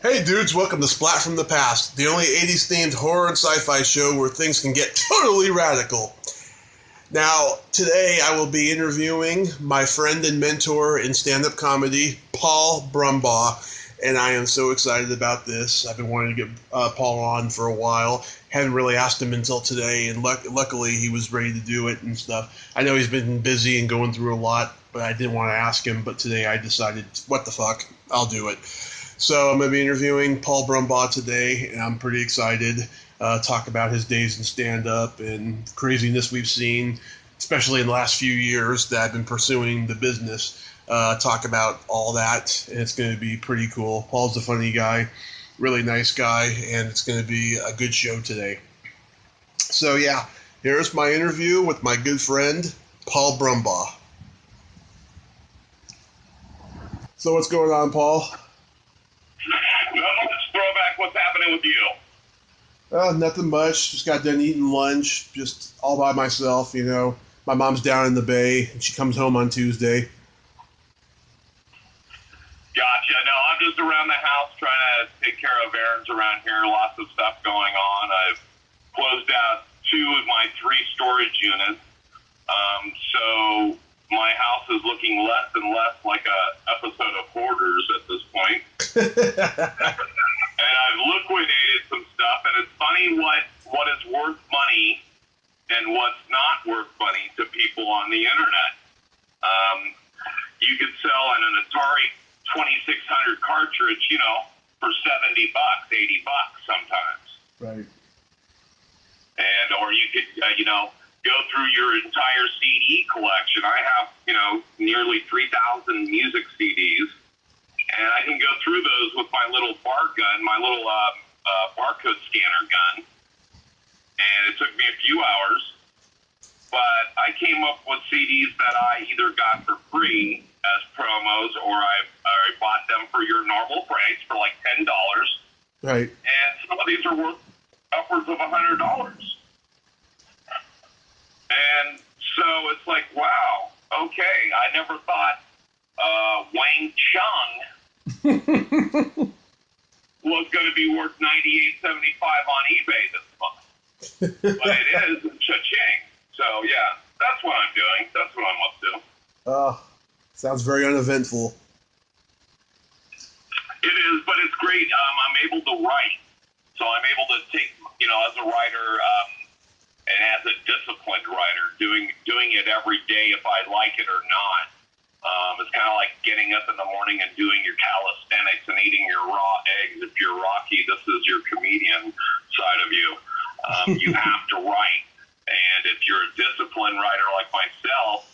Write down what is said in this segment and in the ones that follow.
Hey dudes, welcome to Splat from the Past, the only 80s themed horror and sci-fi show where things can get totally radical. Now, today I will be interviewing my friend and mentor in stand-up comedy, Paul Brumbaugh, and I am so excited about this. I've been wanting to get Paul on for a while. Hadn't really asked him until today, and luckily he was ready to do it and stuff. I know he's been busy and going through a lot, but I didn't want to ask him, but today I decided, what the fuck, I'll do it. So I'm going to be interviewing Paul Brumbaugh today, and I'm pretty excited. Talk about his days in stand-up and craziness we've seen, especially in the last few years that I've been pursuing the business. Talk about all that, and it's going to be pretty cool. Paul's a funny guy, really nice guy, and it's going to be a good show today. So yeah, here's my interview with my good friend, Paul Brumbaugh. So what's going on, Paul? Throwback, what's happening with you? Nothing much. Just got done eating lunch, just all by myself, you know. My mom's down in the Bay, and she comes home on Tuesday. Gotcha. No, I'm just around the house trying to take care of errands around here. Lots of stuff going on. I've closed out 2 of my 3 storage units. So my house is looking less and less like a episode of Hoarders at this point. And I've liquidated some stuff, and it's funny what is worth money and what's not worth money to people on the internet. You could sell an Atari 2600 cartridge, you know, for $70, $80 sometimes. Right. And or you could, go through your entire CD collection. I have, nearly 3,000 music CDs. And I can go through those with my little bar gun, my little barcode scanner gun. And it took me a few hours. But I came up with CDs that I either got for free as promos or I bought them for your normal price for like $10. Right. And some of these are worth upwards of $100. And so it's like, wow, okay, I never thought Wang Chung was going to be worth $98.75 on eBay this month. But it is cha-ching. So, yeah, that's what I'm doing. That's what I'm up to. Sounds very uneventful. It is, but it's great. I'm able to write. So I'm able to take, as a writer, and as a disciplined writer, doing it every day if I like it or not. It's kind of like getting up in the morning and doing your calisthenics and eating your raw eggs. If you're Rocky, this is your comedian side of you. You have to write. And if you're a disciplined writer like myself,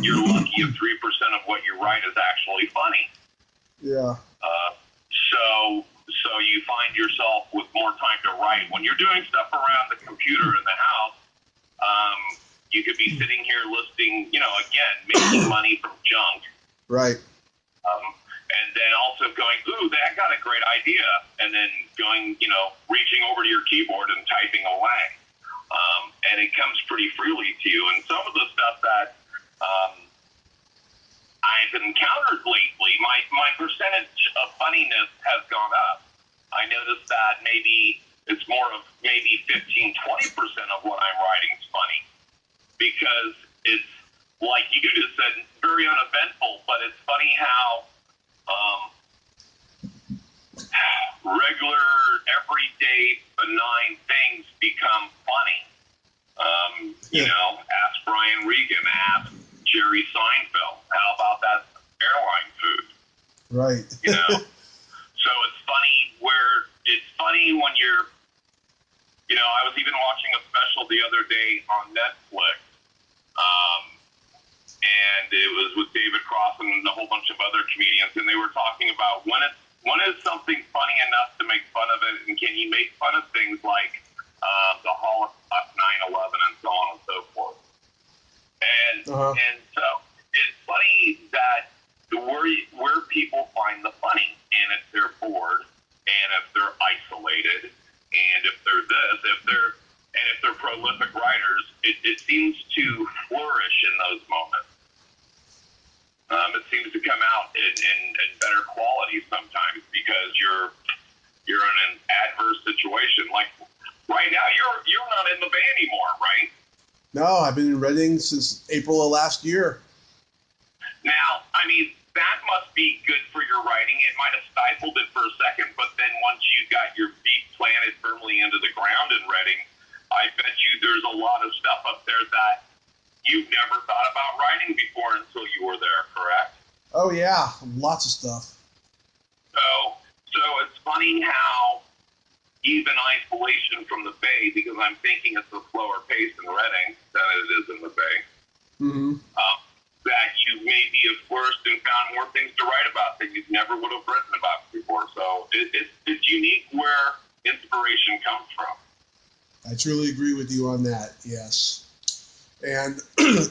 you're lucky if 3% of what you write is actually funny. Yeah. So you find yourself with more time to write. When you're doing stuff around the computer in the house, you could be sitting here listing, again, making money from junk. Right. And then also going, ooh, I got a great idea. And then going, reaching over to your keyboard and typing away. And it comes pretty freely to you. And some of the stuff that I've encountered lately, my percentage of funniness has gone up. I noticed that maybe it's more of maybe 15-20% of what I'm writing is funny. Because it's, like you just said, very uneventful, but it's funny how regular, everyday, benign things become funny. Ask Brian Regan, ask Jerry Seinfeld. How about that airline food? Right. So it's funny when you're, I was even watching a special the other day on Netflix, and it was with David Cross and a whole bunch of other comedians, and they were talking about when is something funny enough to make fun of it, and can you make fun of things like the Holocaust, 9/11, and so on and so forth. And so it's funny that where people find the funny, and if they're bored, and if they're isolated, and if they're this, if they're prolific writers, it seems to flourish in those moments. It seems to come out in better quality sometimes because you're right now you're not in the Bay anymore, right? No, I've been in Reading since April of last year. Now, I mean, that must be good for your writing. It might have stifled it for a second, but then once you got your feet planted firmly into the ground in Reading, I bet you there's a lot of stuff up there that you've never thought about writing before until you were there, correct? Oh, yeah, lots of stuff. So it's funny how even isolation from the Bay, because I'm thinking it's a slower pace in Reading than it is in the Bay, that you maybe have flourished and found more things to write about that you never would have written about before. So it's unique where inspiration comes from. I truly agree with you on that, yes. And,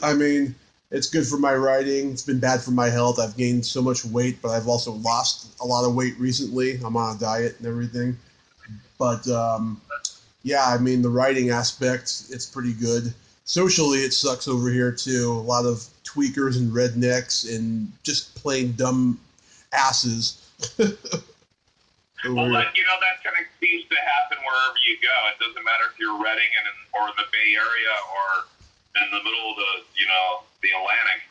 I mean, it's good for my writing. It's been bad for my health. I've gained so much weight, but I've also lost a lot of weight recently. I'm on a diet and everything. But, yeah, I mean, the writing aspect, it's pretty good. Socially, it sucks over here, too. A lot of tweakers and rednecks and just plain dumb asses. Well, that kind of seems to happen wherever you go. It doesn't matter if you're Reading or in the Bay Area or in the middle of the Atlantic.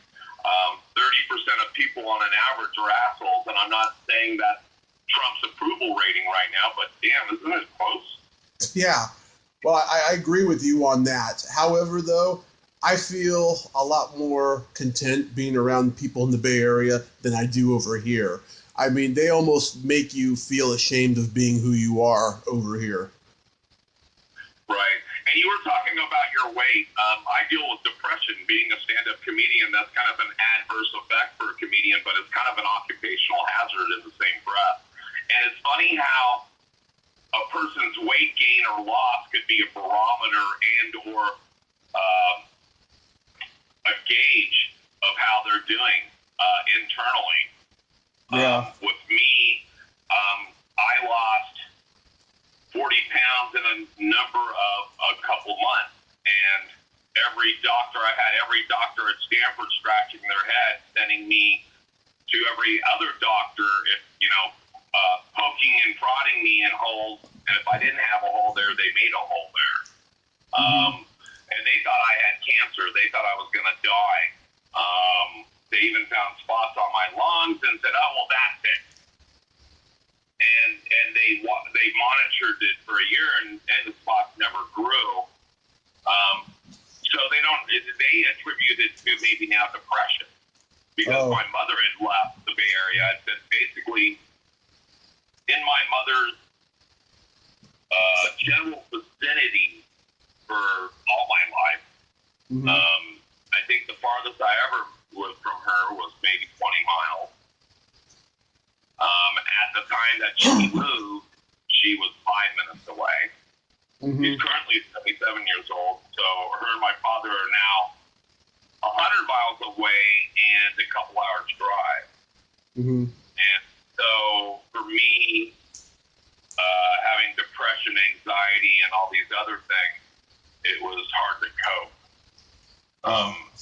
30% of people on an average are assholes, and I'm not saying that Trump's approval rating right now, but damn, isn't it close? Yeah. Well, I agree with you on that. However, though, I feel a lot more content being around people in the Bay Area than I do over here. I mean, they almost make you feel ashamed of being who you are over here. Right. And you were talking about your weight. I deal with depression. Being a stand-up comedian, that's kind of an adverse effect for a comedian, but it's kind of an occupational hazard in the same breath. And it's funny how a person's weight gain or loss could be a barometer and or a gauge of how they're doing internally. Yeah. With me, I lost 40 pounds in a number of a couple months, and every doctor at Stanford scratching their head, sending me to every other doctor, poking and prodding me in holes, and if I didn't have a hole there, they made a hole there. And they thought I had cancer. They thought I was going to die. They even found spots on my lungs and said, "Oh, well, that's it." And they monitored it for a year, and the spots never grew. So they attribute it to maybe now depression, because my mother had left the Bay Area. And said basically, in my mother's general vicinity for all my life, I think the farthest I ever lived from her was maybe 20 miles. At the time that she moved, she was 5 minutes away. She's currently 77 years old, so her and my father are now 100 miles away and a couple hours drive. And so for me, having depression, anxiety, and all these other things, it was hard to cope.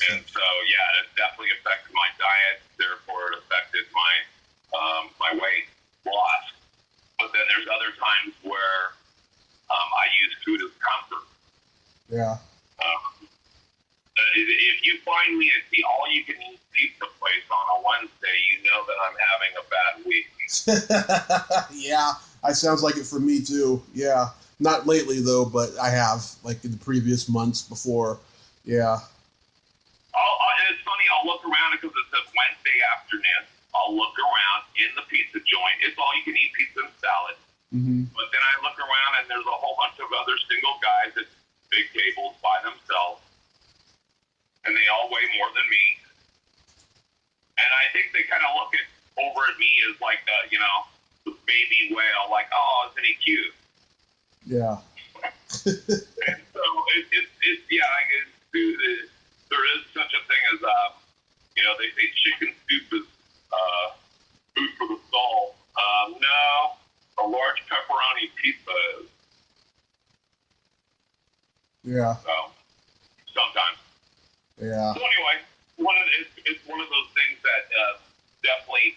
And so, yeah, it definitely affected my diet. Therefore, it affected my weight loss. But then there's other times where I use food as comfort. Yeah. If you find me at the all-you-can-eat pizza place on a Wednesday, you know that I'm having a bad week. Yeah, that sounds like it for me too. Yeah, not lately though, but I have, like in the previous months before. Yeah. And it's funny, I'll look around because it's a Wednesday afternoon. I'll look around in the pizza joint. It's all-you-can-eat pizza and salad. But then I look around and there's a whole bunch of other single guys at big tables by themselves. And they all weigh more than me. And I think they kind of look over at me as like the baby whale, like, "Oh, isn't he cute?" Yeah. And so it's yeah, I guess there is such a thing as they say chicken soup is food for the soul. No, a large pepperoni pizza is. Yeah. So sometimes. Yeah. So anyway, it's one of those things that definitely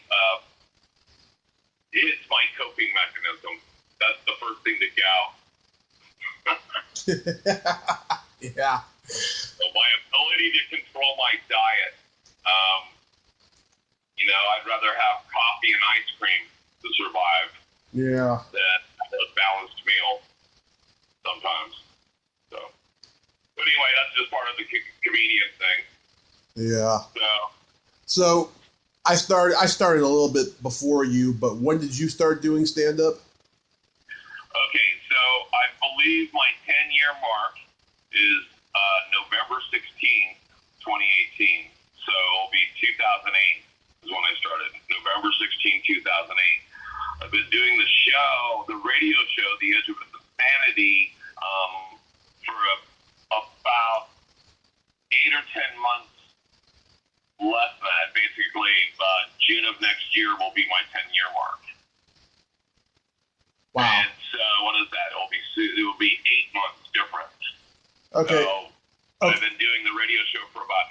hits my coping mechanism. That's the first thing to go. Yeah. So my ability to control my diet, I'd rather have coffee and ice cream to survive Yeah. than a balanced meal sometimes. So, but anyway, that's just part of the comedian thing. Yeah. So I started a little bit before you, but when did you start doing stand-up? okay, so I believe my 10-year mark is November 16th, 2018. So it'll be 2008 is when I started. November 16, 2008. I've been doing the show, the radio show, The Edge of Insanity, for about 8 or 10 months less than that. Basically, June of next year will be my 10-year mark. Wow. And so what is that? It will be 8 months difference. Okay. So I've been doing the radio show for about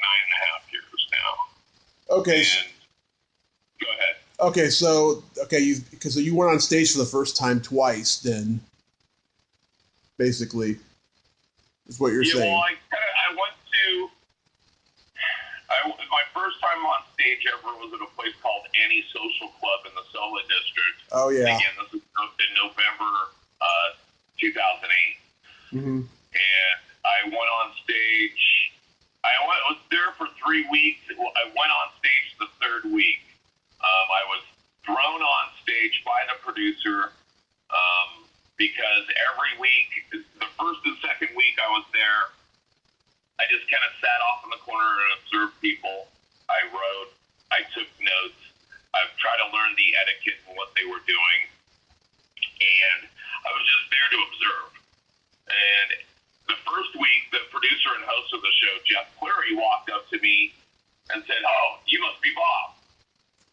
9.5 years now. Okay. And go ahead. Okay, so because you went on stage for the first time twice, then basically is what you're saying. Well, my first time on stage ever was at a place called Anti-Social Club in the Soho District. Oh yeah. And again, this is in November 2008. Mm-hmm. And I went on stage. I was there for 3 weeks. I went on stage the third week. I was thrown on stage by the producer because every week, the first and second week I was there, I just kind of sat off in the corner and observed people. I wrote. I took notes. I've tried to learn the etiquette and what they were doing. And I was just there to observe. And the first week, the producer and host of the show, Jeff Cleary, walked up to me and said, "Oh, you must be Bob."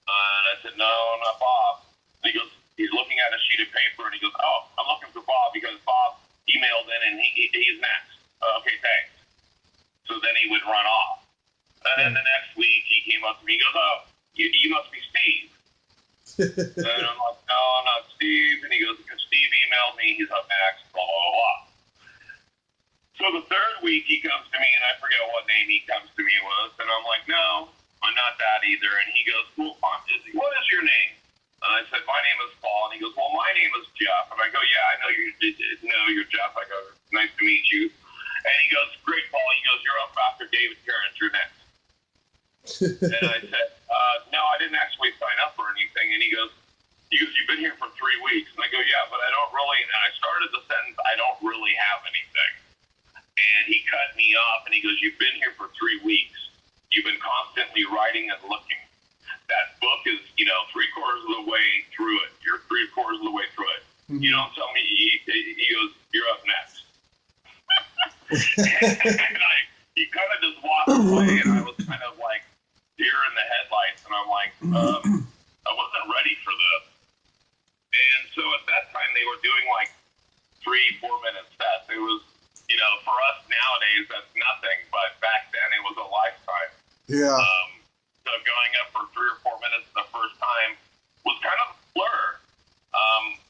And I said, "No, I'm not Bob." And he goes, he's looking at a sheet of paper, and he goes, "Oh, I'm looking for Bob because Bob emailed in and he's next." "Okay, thanks." So then he would run off. And then the next week, he came up to me, he goes, "Oh, you must be Steve." And I'm like, "No, I'm not Steve." And he goes, "Because Steve emailed me, he's up next, blah, blah, blah." So the third week, he comes to me, and I forget what name he comes to me with, and I'm like, "No, I'm not that either." And he goes, "Well, what is your name?" And I said, "My name is Paul." And he goes, "Well, my name is Jeff." And I go, "Yeah, I know you're Jeff." I go, "Nice to meet you." And he goes, "Great, Paul." He goes, "You're up after David Terrence. You're next." And I said, "No, I didn't actually sign up for anything." And he goes, "You've been here for 3 weeks." And I go, "Yeah, but I don't really," and I started the sentence, "I don't really have anything." And he cut me off, and he goes, "You've been here for 3 weeks. You've been constantly writing and looking. That book is, 3/4 of the way through it. You're 3/4 of the way through it. Mm-hmm. You don't tell me." He goes, "You're up next." And he kind of just walked away, and I was kind of like deer in the headlights, and I'm like, I wasn't ready for this. And so at that time, they were doing like 3-4 minute sets. It was, for us nowadays, that's nothing, but back then it was a lifetime. Yeah. So going up for 3 or 4 minutes the first time was kind of a blur.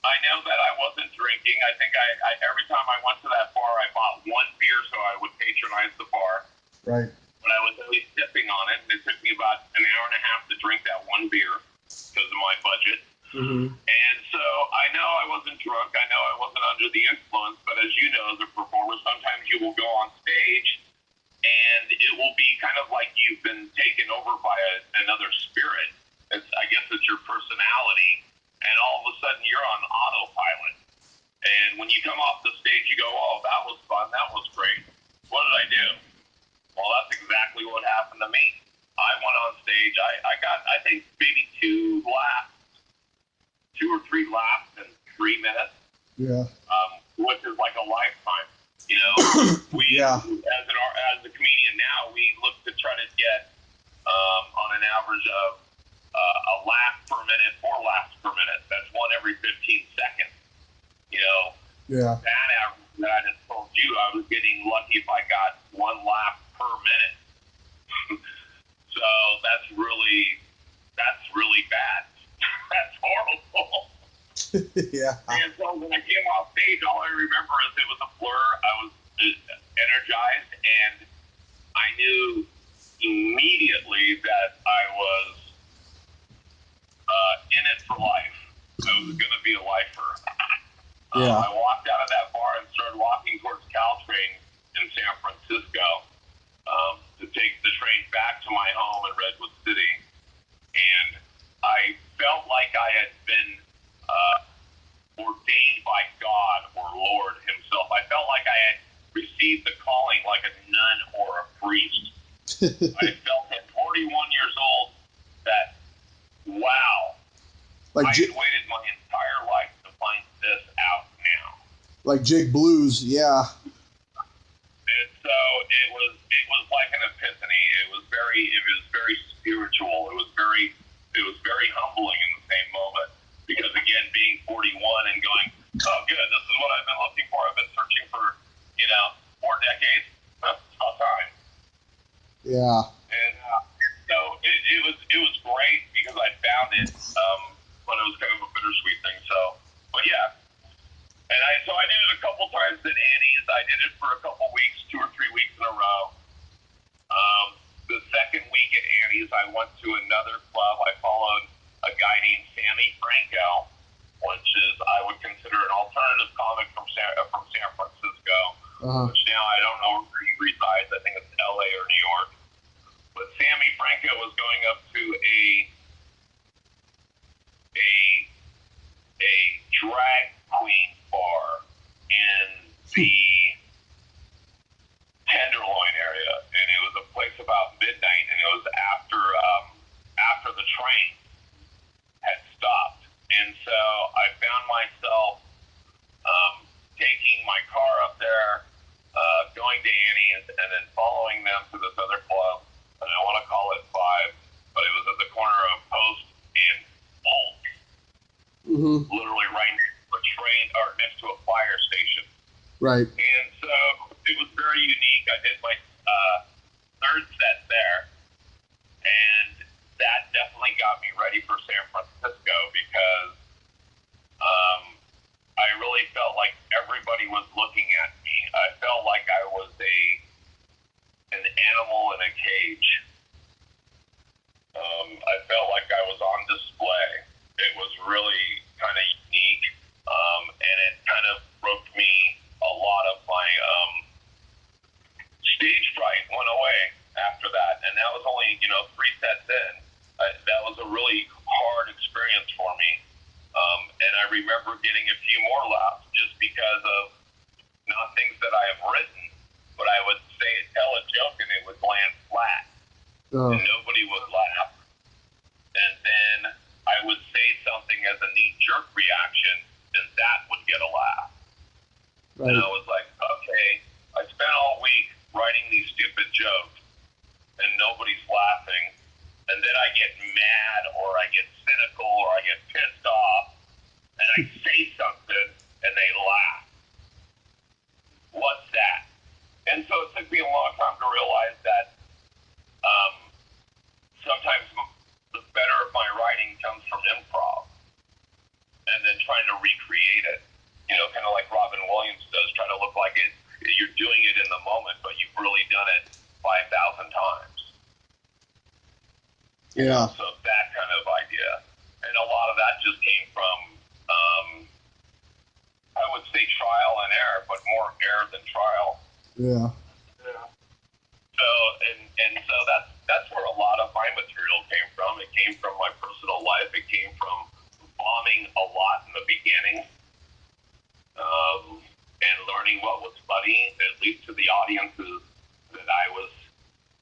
I know that I wasn't drinking. I think I every time I went to that bar, I bought 1 beer so I would patronize the bar. Right. But I was always sipping on it, and it took me about an hour and a half to drink that 1 beer because of my budget. Mm-hmm. And so I know I wasn't drunk. I know I wasn't under the influence. But as you know, as a performer, sometimes you will go on stage, and it will be kind of like you've been taken over by another spirit. I guess it's your personality. And all of a sudden, you're on autopilot. And when you come off the stage, you go, "Oh, that was fun. That was great. What did I do?" Well, that's exactly what happened to me. I went on stage. I got, I think, maybe 2 or 3 laughs in 3 minutes. Yeah. Which is like a lifetime. Yeah. As a comedian now, we look to try to get on an average of a laugh per minute, 4 laughs per minute. That's 1 every 15 seconds. Yeah. That average that I just told you, I was getting lucky if I got 1 laugh per minute. So that's really bad. That's horrible. Yeah. And so when I came off stage, all I remember is it was a blur. I was Francisco to take the train back to my home in Redwood City. And I felt like I had been ordained by God or Lord himself. I felt like I had received the calling like a nun or a priest. I felt at 41 years old that, wow, I had waited my entire life to find this out now. Like Jake Blues, yeah. And so it was like an epiphany. It was very spiritual. It was very humbling in the same moment. Because again, being 41 and going, oh good, this is what I've been looking for. I've been searching for, 4 decades. That's about time. Yeah. And so it was great because I found it, but it was kind of a bittersweet thing. So, but yeah. And so I did it a couple times at Annie's. I did it for a couple weeks, 2 or 3 weeks in a row. The second week at Annie's, I went to another club. I followed a guy named Sammy Franco, which is, I would consider an alternative comic from San Francisco, which now I don't know where he resides. I think it's LA or New York. But Sammy Franco was going up to a drag queen bar in the Tenderloin area, and it was a place about midnight, and it was after the train had stopped. And so I found myself taking my car up there, going to Annie's, and then following them to this other club, and I want to call it Five, but it was at the corner of Post and Polk, literally right next to a train, or next to a fire station. Right. And so it was very unique. I did my third set there, and that definitely got me ready for San Francisco because I really felt like everybody was looking at me. I felt like I was an animal in a cage. I felt like I was on display. It was really kind of unique, and it kind of broke me. A lot of my stage fright went away after that, and that was only 3 sets in. That was a really hard experience for me, and I remember getting a few more laughs just because of not things that I have written, but I would tell a joke and it would land flat, and nobody would laugh, and then I would say something as a knee-jerk reaction, and that would get a laugh. Right. And I was like, okay, I spent all week writing these stupid jokes, and nobody's laughing. And then I get mad, or I get cynical, or I get pissed off, and I say something, and they laugh. What's that? And so it took me a long time to realize that sometimes the better of my writing comes from improv, and then trying to recreate it. Kind of like Robin Williams does, try to look like you're doing it in the moment, but you've really done it 5,000 times. Yeah. So that kind of idea. And a lot of that just came from, I would say trial and error, but more error than trial. Yeah. So, and so that's where a lot of my material came from. It came from my personal life. It came from bombing a lot in the beginning. And learning what was funny, at least to the audiences that I was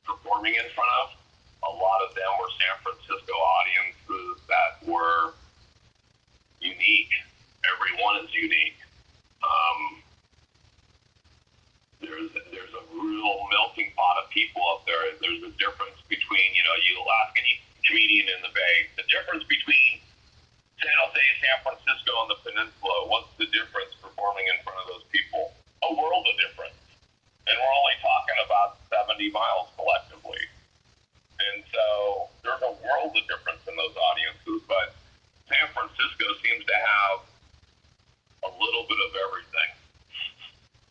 performing in front of. A lot of them were San Francisco audiences that were unique. Everyone is unique. There's a real melting pot of people up there. There's a difference between, you'll ask any comedian in the Bay, the difference between San Jose, San Francisco, and the Peninsula, what's the difference performing in front of those people? A world of difference. And we're only talking about 70 miles collectively. And so there's a world of difference in those audiences, but San Francisco seems to have a little bit of everything.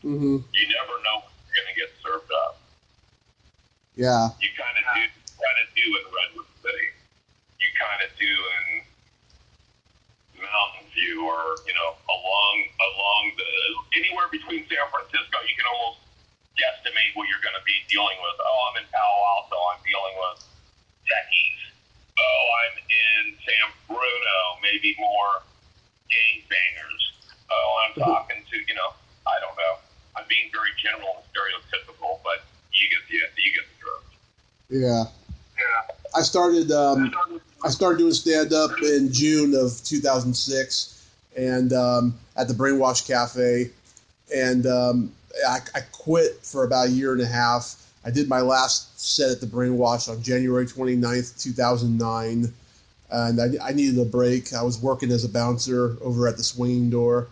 Mm-hmm. You never know when you're going to get served up. Yeah. You kind of do in Redwood City. You kind of do in Mountain View, or along the anywhere between San Francisco. You can almost guesstimate think what you're going to be dealing with. Oh, I'm in Palo Alto. I'm dealing with techies. Oh, I'm in San Bruno. Maybe more gangbangers. Oh, I'm talking to, I don't know. I'm being very general and stereotypical, but you get the drift. Yeah. I started doing stand-up in June of 2006, and at the Brainwash Cafe, and I quit for about a year and a half. I did my last set at the Brainwash on January 29th, 2009, and I needed a break. I was working as a bouncer over at the Swinging Door,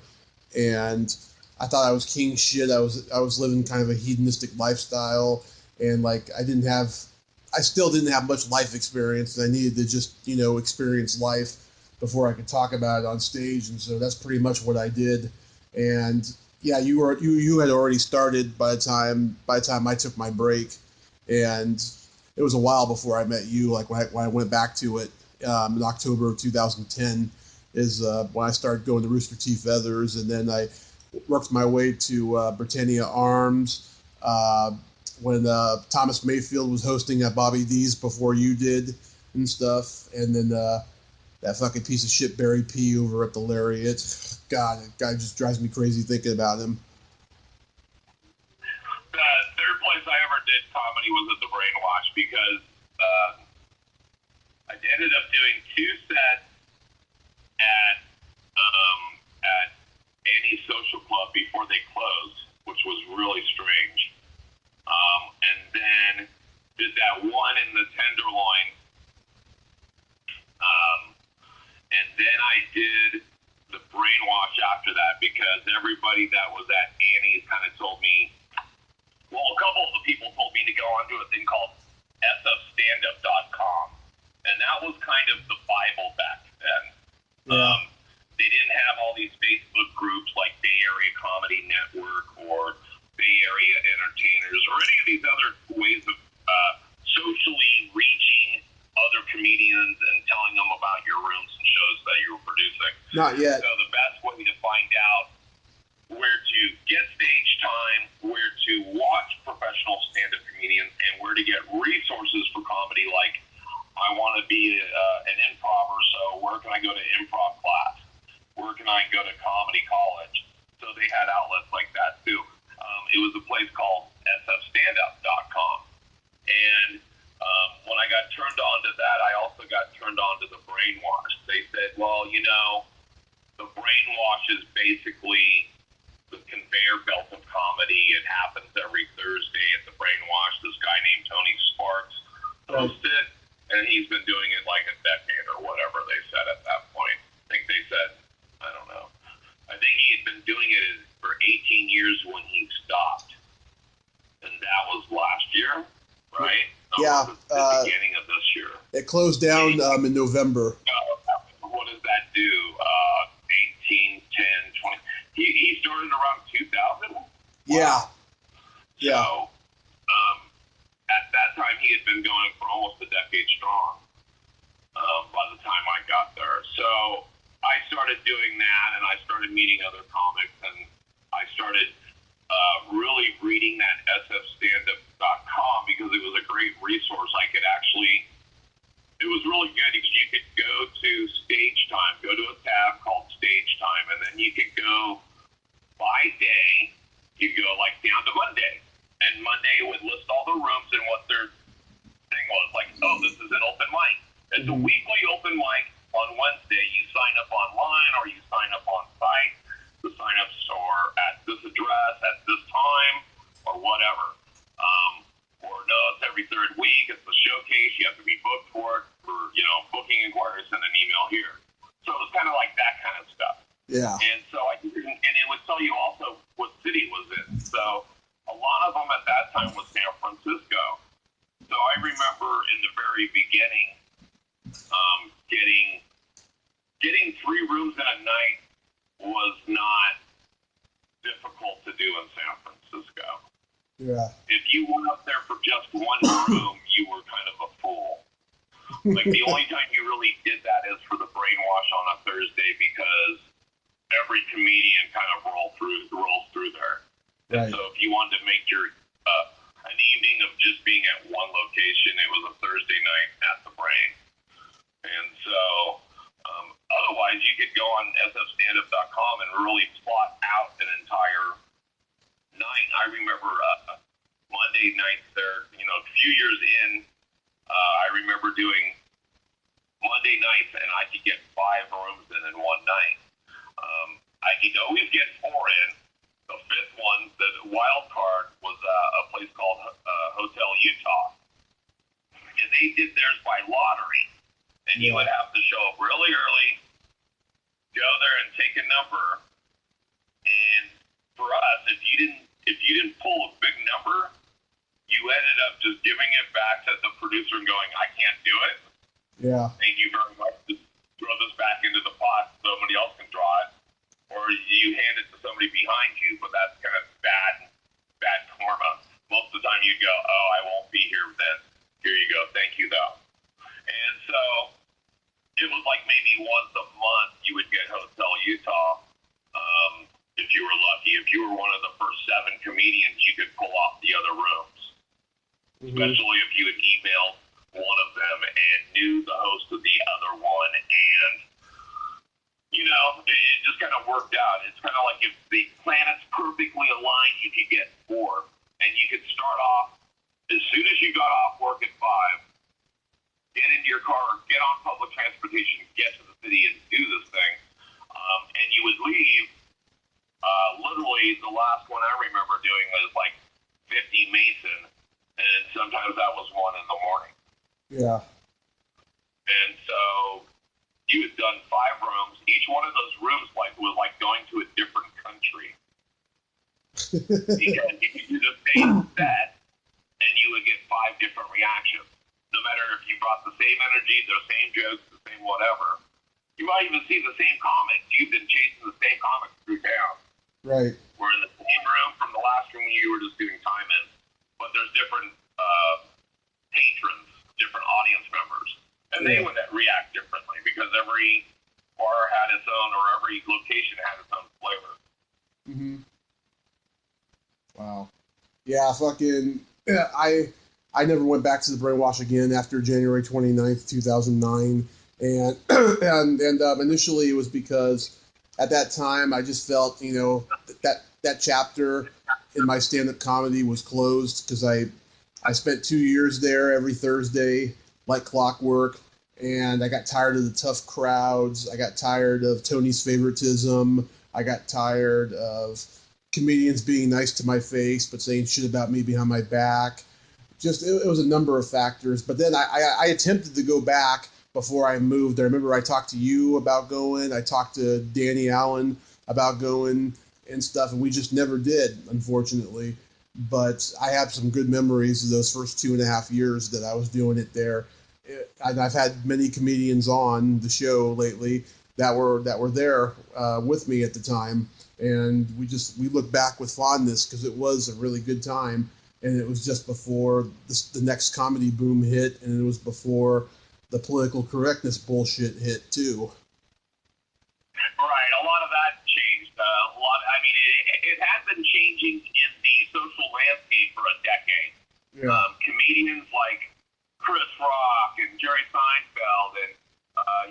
and I thought I was king shit. I was living kind of a hedonistic lifestyle, and I still didn't have much life experience, and I needed to just, experience life before I could talk about it on stage, and so that's pretty much what I did. And yeah, you had already started by the time I took my break, and it was a while before I met you. Like when I went back to it in October of 2010 is when I started going to Rooster Teeth Feathers, and then I worked my way to Britannia Arms. When Thomas Mayfield was hosting at Bobby D's before you did and stuff, and then that fucking piece of shit Barry P over at the Lariat. God, that guy just drives me crazy thinking about him. The third place I ever did comedy was at the Brainwash because I ended up doing 2 sets at Annie's Social Club before they closed, which was really strange. And then did that one in the Tenderloin. And then I did the Brainwash after that because everybody that was at Annie's kind of told me, well, a couple of the people told me to go onto a thing called sfstandup.com. And that was kind of the Bible back then. Yeah. They didn't have all these Facebook groups like Bay Area Comedy Network or Bay Area Entertainers or any of these other ways of socially reaching other comedians and telling them about your rooms and shows that you were producing. Not yet. So the best way to find out where to get stage time, where to watch professional stand-up comedians, and where to get resources for comedy, like I want to be an improver, so where can I go to improv class? Where can I go to comedy college? So they had outlets like that too. It was a place called sfstandup.com. And when I got turned on to that, I also got turned on to the Brainwash. They said, well, the Brainwash is basically the conveyor belt of comedy. It happens every Thursday at the Brainwash. This guy named Tony Sparks hosts it, and he's been doing it like a decade or whatever they said at that point. I think they said, I don't know. I think he had been doing it for 18 years when he stopped. And that was last year, right? Yeah. The beginning of this year. It closed down in November. What does that do? 18, 10, 20. He started around 2000? Wow. Yeah. Yeah. So, at that time, he had been going for almost a decade strong by the time I got there. So, I started doing that, and I started meeting other comics, and I started really reading that sfstandup.com because it was a great resource. It was really good because you could go to Stage Time, go to a tab called Stage Time, and then you could go by day. You go like down to Monday, and Monday would list all the rooms and what their thing was. Like, oh, this is an open mic. It's a weekly open mic on Wednesday. You sign up online or you sign up on site. The sign-ups are at this address at this time or whatever. Or no, it's every third week. It's a showcase. You have to be booked for it. For booking inquiries, send an email here. So it was kind of like that kind of stuff. Yeah. And so and it would tell you also what city was in. So a lot of them at that time was San Francisco. So I remember in the very beginning, getting 3 rooms in a night was not difficult to do in San Francisco. Yeah. If you went up there for just one room, you were kind of a fool. Like the only time you really did that is for the Brainwash on a Thursday because every comedian kind of rolls through there. Right. And so if you wanted to make your an evening of just being at one location. It was a Thursday night at the Brain. And so, otherwise, you could go on sfstandup.com and really plot out an entire night. I remember Monday nights there, a few years in, I remember doing Monday nights, and I could get 5 rooms in one night. I could always get 4 in. The 5th one, the wild card, was a place called Hotel Utah. And they did theirs by lottery. And you would have to show up really early, go there and take a number. And for us, if you didn't pull a big number, you ended up just giving it back to the producer and going, I can't do it. Yeah. Thank you very much. Just throw this back into the pot so somebody else can draw it. Or you hand it to somebody behind you, but that's kind of bad karma. Most of the time you go, oh, I won't be here then. Here you go. Thank you, though. And so it was like maybe once a month you would get Hotel Utah. If you were lucky. If you were one of the first 7 comedians, you could pull off the other rooms. Mm-hmm. Especially if you had emailed one of them and knew the host of the other one. And it just kind of worked out. It's kind of like if the planets perfectly aligned, you could get 4. And you could start off, as soon as you got off work at 5, get into your car, get on public transportation, get to the city and do this thing. And you would leave, literally the last one I remember doing was like 50 Mason. And sometimes that was 1 in the morning. Yeah. And so you had done 5 rooms. Each one of those rooms was like going to a different country. Because you could do the same set, and you would get 5 different reactions. No matter if you brought the same energy, the same jokes, the same whatever. You might even see the same comics. You've been chasing the same comics through town. Right. We're in the same room from the last room you were just doing time in. But there's different patrons, different audience members. And they would react differently because every bar had its own, or every location had its own flavor. Mm-hmm. Wow. Yeah, I never went back to the Brainwash again after January 29th, 2009. And initially it was because at that time I just felt, that chapter in my stand-up comedy was closed because I spent 2 years there every Thursday like clockwork. And I got tired of the tough crowds. I got tired of Tony's favoritism. I got tired of comedians being nice to my face but saying shit about me behind my back. It was a number of factors. But then I attempted to go back before I moved. I remember I talked to you about going. I talked to Danny Allen about going and stuff, and we just never did, unfortunately. But I have some good memories of those first 2.5 years that I was doing it there. And I've had many comedians on the show lately that were there with me at the time, and we look back with fondness because it was a really good time, and it was just before the next comedy boom hit, and it was before the political correctness bullshit hit too. Right, a lot of that changed. It had been changing in the social landscape for a decade. Yeah. Comedians like Chris Rock and Jerry Seinfeld and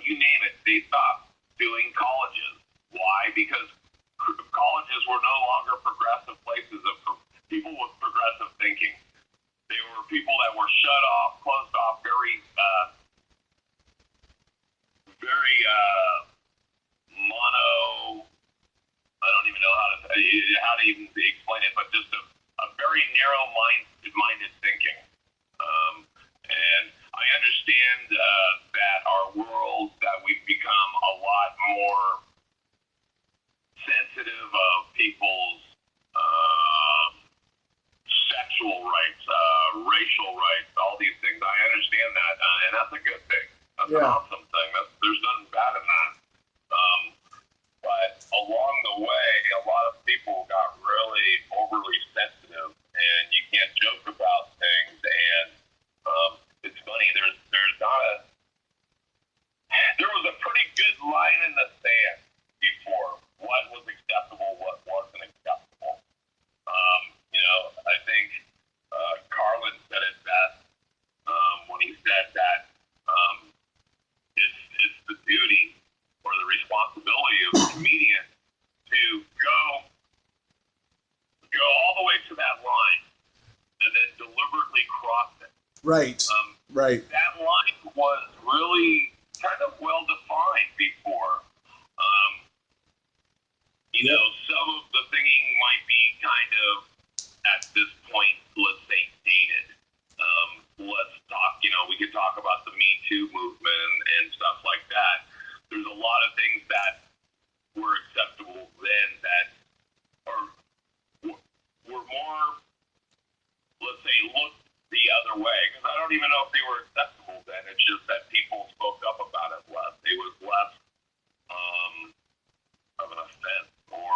you name it, they stopped doing colleges. Why? Because colleges were no longer progressive places of people with progressive thinking. They were people that were shut off, closed off, very mono. I don't even know how to even explain it, but just a very narrow-minded thinking. And I understand that our world, that we've become a lot more sensitive of people's sexual rights, racial rights, all these things. I understand that, and that's a good thing. That's an awesome thing. There's nothing bad in that. But along the way, a lot of people got really overly sensitive, and you can't joke about things. And it's funny. There was a pretty good line in the sand before what was acceptable, what wasn't acceptable. I think the way to that line and then deliberately cross it. Right. Right. That line was really kind of well defined before. You know, some of the thinking might be kind of at this point, let's say, dated. Let's talk. You know, we could talk about the Me Too movement and stuff like that. There's a lot of things that were acceptable then that were more, let's say, looked the other way, because I don't even know if they were acceptable then. It's just that people spoke up about it less. It was less of an offense, or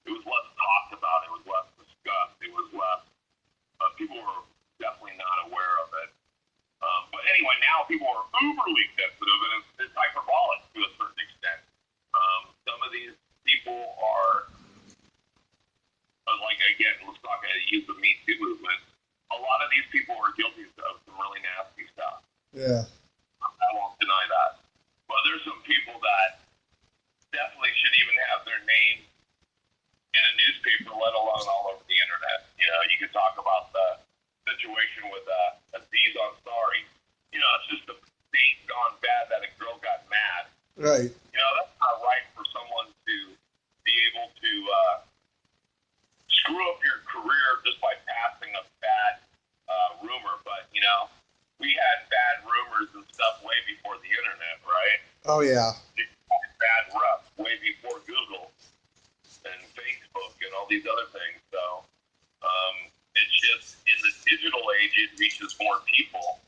it was less talked about. It was less discussed. It was less. People were definitely not aware of it. But anyway, now people are uberly sensitive, and it's hyperbolic to a certain extent. Some of these people are, like, again, let's talk about use the Me Too movement. A lot of these people are guilty of some really nasty stuff. Yeah. I won't deny that. But there's some people that definitely shouldn't even have their name in a newspaper, let alone all over the internet. You know, you could talk about the situation with Aziz Ansari. You know, it's just a state gone bad that a girl got mad. Right. You know, that's not right for someone to be able to screw up your career just by passing a bad rumor. But, you know, we had bad rumors and stuff way before the internet, right? Oh, yeah. Bad rep way before Google and Facebook and all these other things. So it's just in the digital age, it reaches more people.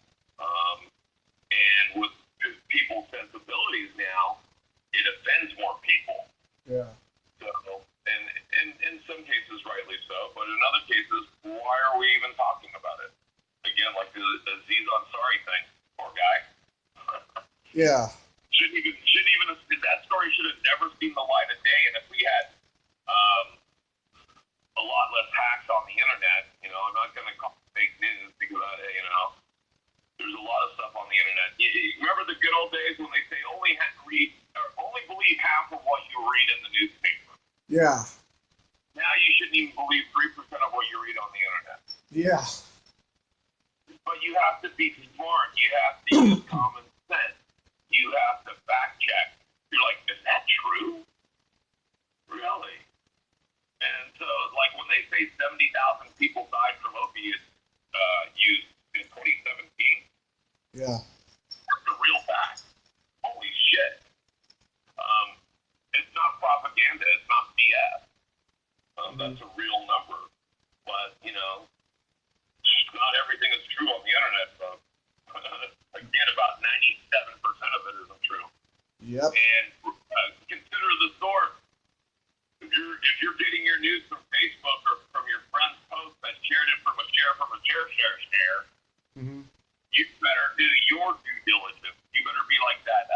And with people's sensibilities now, it offends more people. Yeah. So, and in some cases, rightly so, but in other cases, why are we even talking about it? Again, like the Aziz Ansari thing, poor guy. Yeah. Shouldn't even that story should have never seen the light of day. And if we had a lot less hacks on the internet, you know, I'm not going to call it fake news because you know, there's a lot of stuff on the internet. You remember the good old days when they say only believe half of what you read in the newspaper? Yeah. Now you shouldn't even believe 3% of what you read on the internet. Yeah. But you have to be smart. You have to use common sense. You have to fact check. You're like, is that true? Really? And so, like, when they say 70,000 people died from opiate use in 2017, yeah, that's a real fact. Holy shit. It's not propaganda. It's not BS. That's a real number. But, you know, not everything is true on the internet, folks. Again, about 97% of it isn't true. Yep. And consider the source. If you're getting your news from Facebook or from your friend's post that shared it from a share, mm-hmm. you better do your due diligence. You better be like that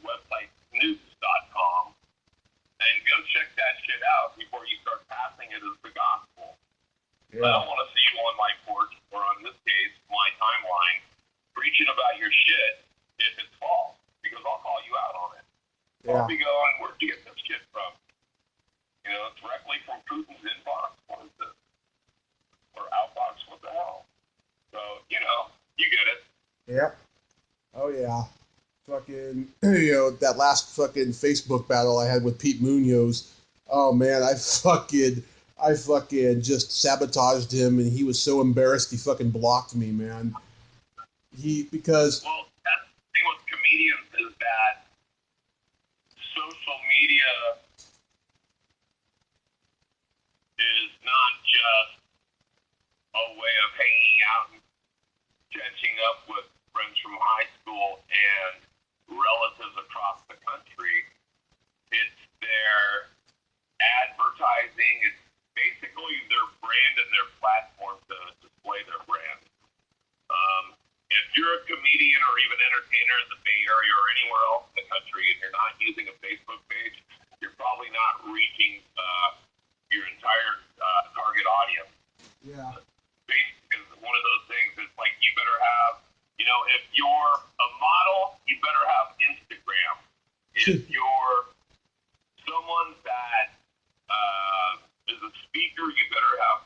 website, news.com, and go check that shit out before you start passing it as the gospel. Yeah. I don't want to see you on my porch, or on this case, my timeline, preaching about your shit if it's false, because I'll call you out on it. Yeah. I'll be going, where'd you get this shit from? You know, directly from Putin's inbox. What is this? Or outbox? What the hell? So, you know, you get it. Yep. Oh, yeah. Fucking, you know, that last fucking Facebook battle I had with Pete Munoz. Oh, man, I fucking just sabotaged him, and he was so embarrassed he fucking blocked me, man. Because... Well, that's the thing with comedians is that social media is not just a way of hanging out and catching up with friends from high school and relatives across the country. It's their advertising. It's basically their brand and their platform to display their brand. If you're a comedian or even entertainer in the Bay Area or anywhere else in the country and you're not using a Facebook page, you're probably not reaching your entire target audience. Yeah. Facebook is one of those things. It's like you better have, you know, if you're a model, you better have Instagram. If you're someone that is a speaker, you better have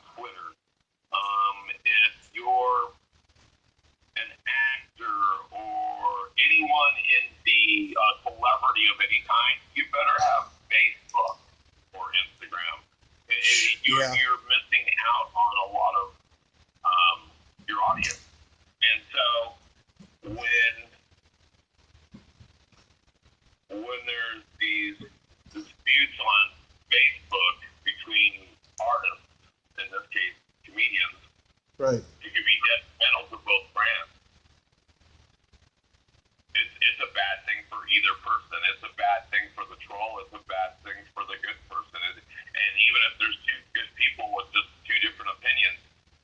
Right. It could be detrimental to both brands. It's a bad thing for either person. It's a bad thing for the troll. It's a bad thing for the good person. And even if there's two good people with just two different opinions,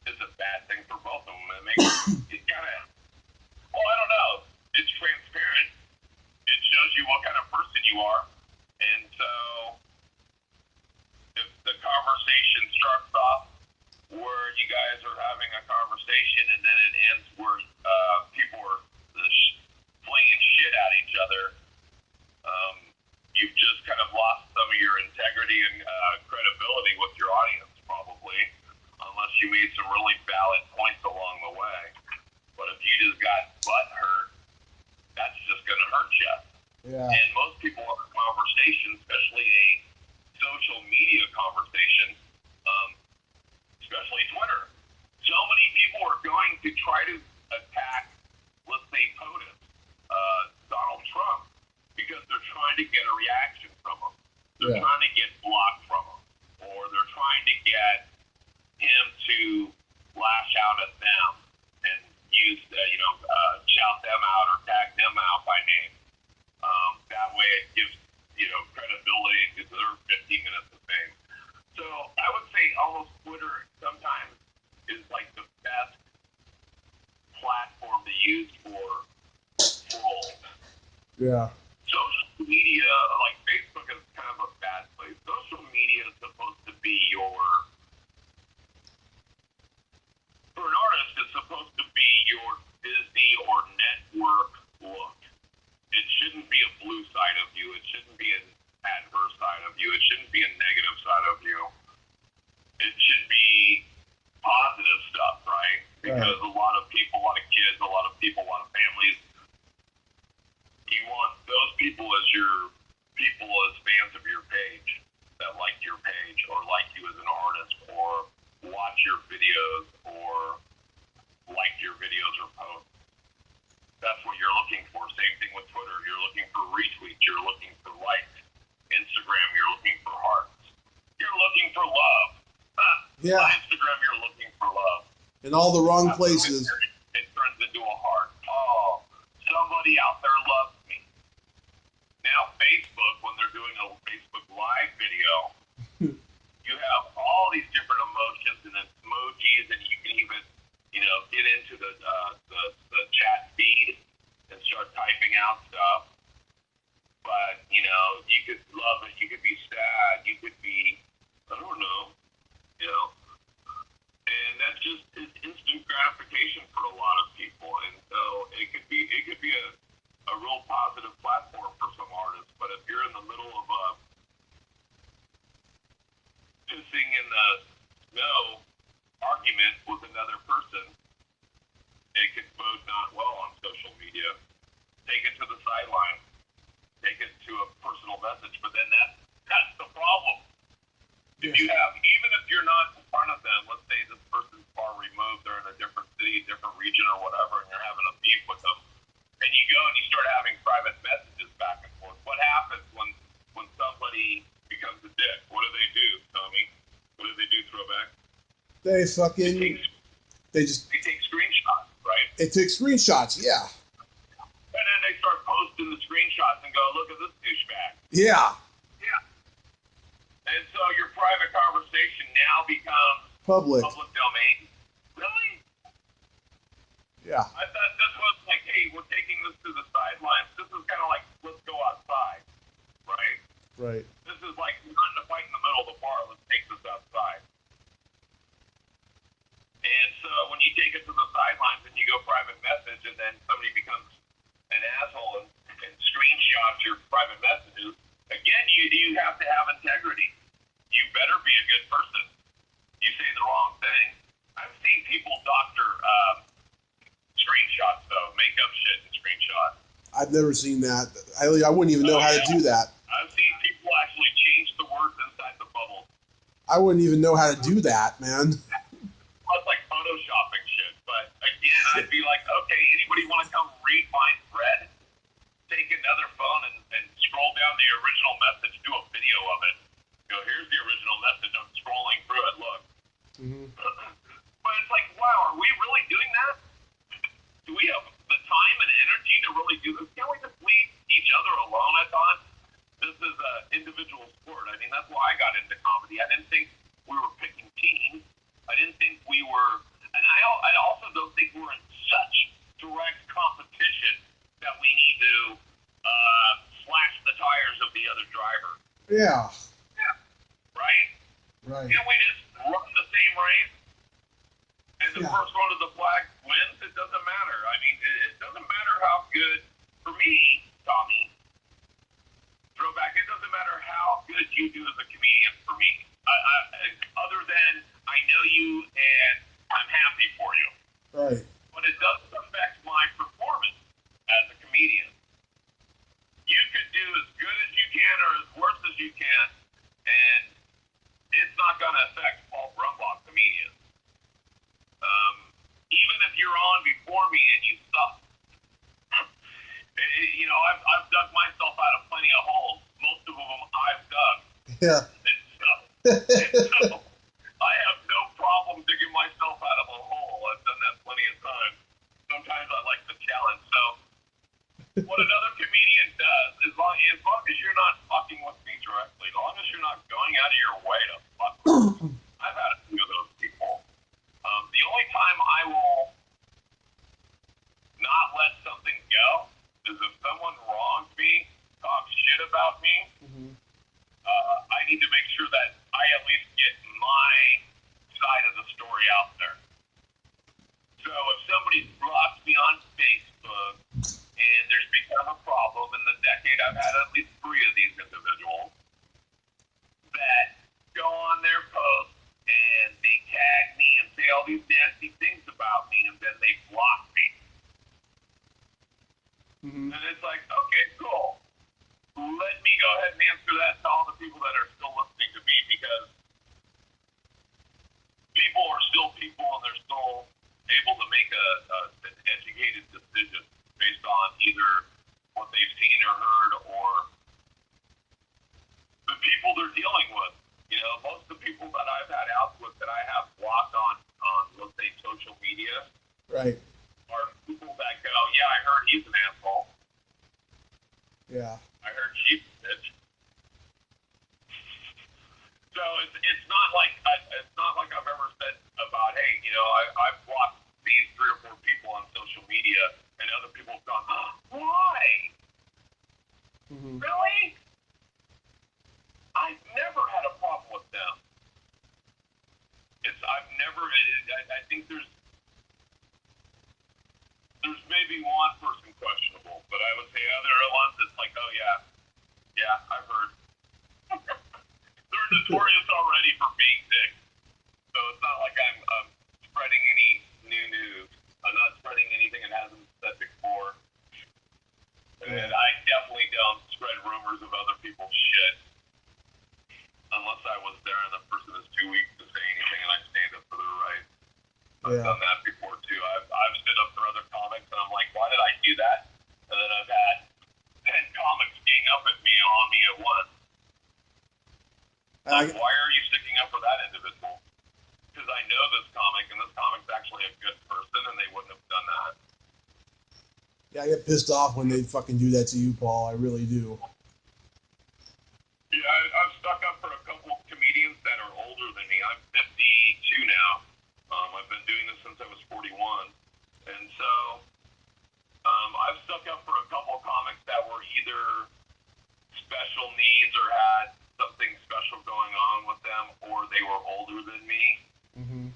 it's a bad thing for both of them. It makes it kind of, well, I don't know. It's transparent. It shows you what kind of person you are. And so if the conversation starts off where you guys are having a conversation and then it ends where people are flinging shit at each other, you've just kind of lost some of your integrity and credibility with your audience, probably, unless you made some really valid points along the way. But if you just got butt hurt, that's just going to hurt you. Yeah. And most people in a conversation, especially a social media conversation, especially Twitter, so many people are going to try to attack, let's say, POTUS, Donald Trump, because they're trying to get a reaction from him. They're trying to get blocked from him, or they're trying to get him to lash out at them and use, shout them out or tag them out by name. That way it gives, credibility to their 15 minutes of fame. So I would say almost Twitter sometimes is like the best platform to use for trolls. Yeah. Social media, like Facebook, is kind of a bad place. Social media is supposed to be for an artist, it's supposed to be your Disney or network look. It shouldn't be a blue side of you. It shouldn't be an adverse side of you. It shouldn't be a negative side of you. It should be positive stuff, right? Because a lot of people, a lot of kids, a lot of people, a lot of families, you want those people as your people, as fans of your page, that like your page or like you as an artist or watch your videos or like your videos or posts. That's what you're looking for. Same thing with Twitter. You're looking for retweets. You're looking for likes. Instagram, you're looking for hearts. You're looking for love. Yeah. On Instagram, you're looking for love. In all the wrong places. It turns into a heart. Oh, somebody out there loves me. Now, Facebook, when they're doing a Facebook Live video, you have all these different emotions and emojis, and you can even, get into the chat feed and start typing out stuff. But, you could love it, you could be sad, you could be, I don't know, and that's just it's instant gratification for a lot of people. And so it could be a real positive platform for some artists. But if you're in the middle of a pissing in the snow argument with another person, it could bode not well on social media. Take it to the sideline. Take it to a personal message. But then that's the problem. If you have, even if you're not in front of them, let's say this person's far removed, they're in a different city, different region or whatever, and you're having a beef with them, and you go and you start having private messages back and forth. What happens when somebody becomes a dick? What do they do, Tommy? What do they do, Throwback? They fucking... They take screenshots, right? They take screenshots, yeah. And then they start posting the screenshots and go, look at this douchebag. Yeah. And so your private conversation now becomes public domain. Really? Yeah. I thought this was like, hey, we're taking this to the sidelines. This is kind of like, let's go outside, right? Right. This is like, we're not in a fight in the middle of the bar. Let's take this outside. And so when you take it to the sidelines and you go private message and then somebody becomes an asshole and screenshots your private messages, again, you have to have integrity. You better be a good person. You say the wrong thing. I've seen people doctor screenshots, though, make up shit and screenshot. I've never seen that. I wouldn't even know how to do that. I've seen people actually change the words inside the bubble. I wouldn't even know how to do that, man. It's like photoshopping shit. But again, I'd be like, okay, anybody want to come read my thread? Take another phone and scroll down the original message, do a video of it. Go, here's the original message. I'm scrolling through it. Look. Mm-hmm. But it's like, wow, are Yeah. Right? Right. Can't we just run the same race? And the first one to the flag wins? It doesn't matter. I mean, it doesn't matter how good, for me, Tommy, Throwback, it doesn't matter how good you do as a comedian for me. Other than I know you and I'm happy for you. Right. But it doesn't affect my performance as a comedian. You could do as good as you can or as worse as you can, and it's not going to affect Paul Brumbaugh comedians. Even if you're on before me and you suck. You know, I've dug myself out of plenty of holes. Most of them I've dug. Yeah. So I have no problem digging myself out of a hole. I've done that plenty of times. Sometimes I like the challenge. So what another comedian does, as long as you're not fucking with me directly, as long as you're not going out of your way to fuck with me, I've had a few of those people. The only time I will not let something go is if someone wrongs me, talks shit about me. Mm-hmm. I need to make sure that I at least get my side of the story out there. So if somebody blocks me on Facebook and there's become a problem in the decade, I've had at least 3 of these individuals that go on their post and they tag me and say all these nasty things about me, and then they block me. Mm-hmm. And it's like, okay, cool. Let me go ahead and answer that to all the people that are still listening to me, because people are still people and they're still able to make an educated decision based on either what they've seen or heard or the people they're dealing with. You know, most of the people that I've had outs with that I have blocked on let's say, social media, Right. are people that go, yeah, I heard he's an asshole. Yeah. I heard she's a bitch. So it's not like I've ever said about, hey, you know, I've blocked these 3 or 4 people on social media, and other people have gone, why? Mm-hmm. Really? I've never had a problem with them. I think there's maybe one person questionable, but I would say other ones, it's like, oh yeah, I've heard. They're notorious already for being dicks, so it's not like I'm spreading any new news. I'm not spreading anything that hasn't said before, and I definitely don't spread rumors of other people's shit unless I was there and the person is too weak to say anything, and I stand up for their rights. I've done that before too. I've stood up for other comics, and I'm like, why did I do that? And then I've had 10 comics gang up at me on me at once. Like, why are you sticking up for that individual? Because I know this comic, and this comic's actually a good person, and they wouldn't have done that. Yeah, I get pissed off when they fucking do that to you, Paul. I really do. Yeah, I've stuck up for a couple of comedians that are older than me. I'm 52 now. I've been doing this since I was 41. And so I've stuck up for a couple of comics that were either special needs or had something special going on with them, or they were older than me. Mm-hmm.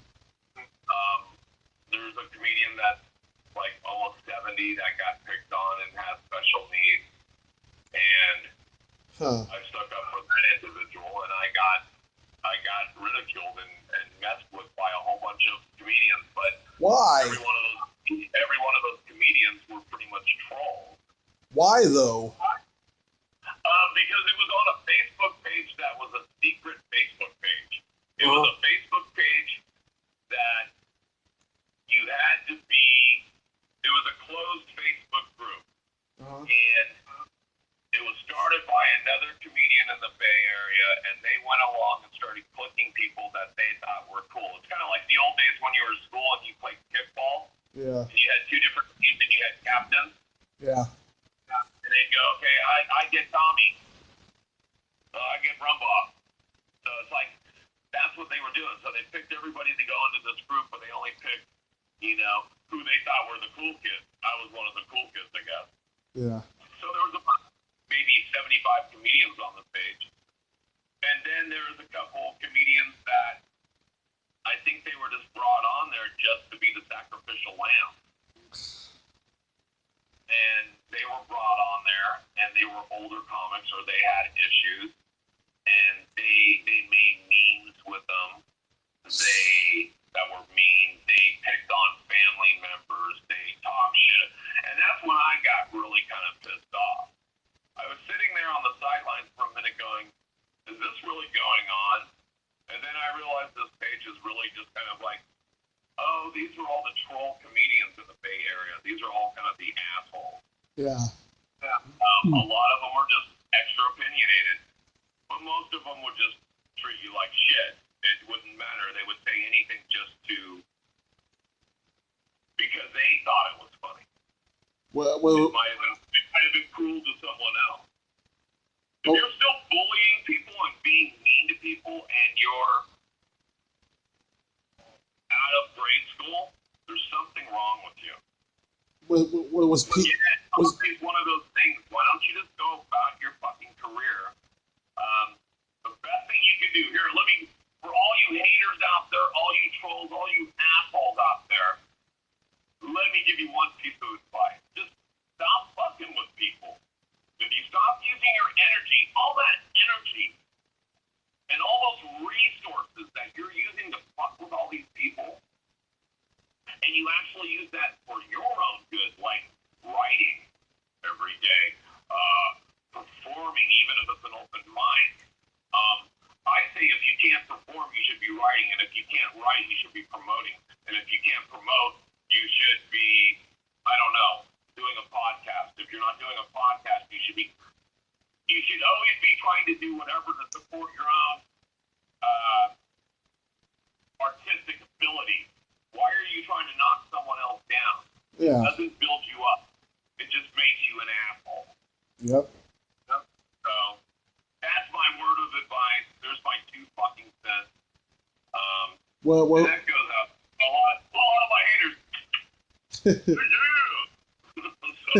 There's a comedian that's like almost 70 that got picked on and has special needs. And I stuck up for that individual, and I got ridiculed and messed with by a whole bunch of comedians. But why? Every one of those comedians were pretty much trolls. Why though? Because it was on a Facebook page that was a secret Facebook page. It was a Facebook page that you had to be. It was a closed Facebook group, and it was started by another comedian in the Bay Area, and they went along and started clicking people that they thought were cool. It's kind of like the old days when you were in school and you played kickball. Yeah. And you had 2 different teams and you had captains. Yeah. And they'd go, okay, I get Tommy. I get Brumbaugh. So it's like, that's what they were doing. So they picked everybody to go into this group, but they only picked, you know, who they thought were the cool kids. I was one of the cool kids, I guess. Yeah. So there was about maybe 75 comedians on the page. And then there's a couple comedians that I think they were just brought on there just to be the sacrificial lamb. And they were brought on there, and they were older comics, or they had issues, and they made memes with them. That were mean. They picked on family members. They talked shit, and that's when I got really kind of pissed off. I was sitting there on the sidelines for a minute, going, "Is this really going on?" And then I realized this page is really just kind of like, oh, these are all the troll comedians in the Bay Area. These are all kind of the assholes. Yeah. A lot of them are just extra opinionated, but most of them would just treat you like shit. It wouldn't matter. They would say anything just because they thought it was funny. Well, it might have been cruel to someone else. If you're still bullying people and being mean to people, and you're out of grade school, there's something wrong with you. It's one of those things. Why don't you just go about your fucking career? The best thing you can do here, for all you haters out there, all you trolls, all you assholes out there, let me give you one piece of advice. Just stop fucking with people. If you stop using your energy, all that energy, and all those resources that you're using to fuck with all these people, and you actually use that for your own good, like writing every day, performing, even if it's an open mic. I say if you can't perform, you should be writing, and if you can't write, you should be promoting, and if you can't promote, you should be, I don't know, doing a podcast. If you're not doing a podcast, you should always be trying to do whatever to support your own artistic ability. Why are you trying to knock someone else down? Yeah. It doesn't build you up. It just makes you an asshole. Yep. So that's my word of advice. There's my 2 fucking cents. Well, and that goes out a lot of my haters. So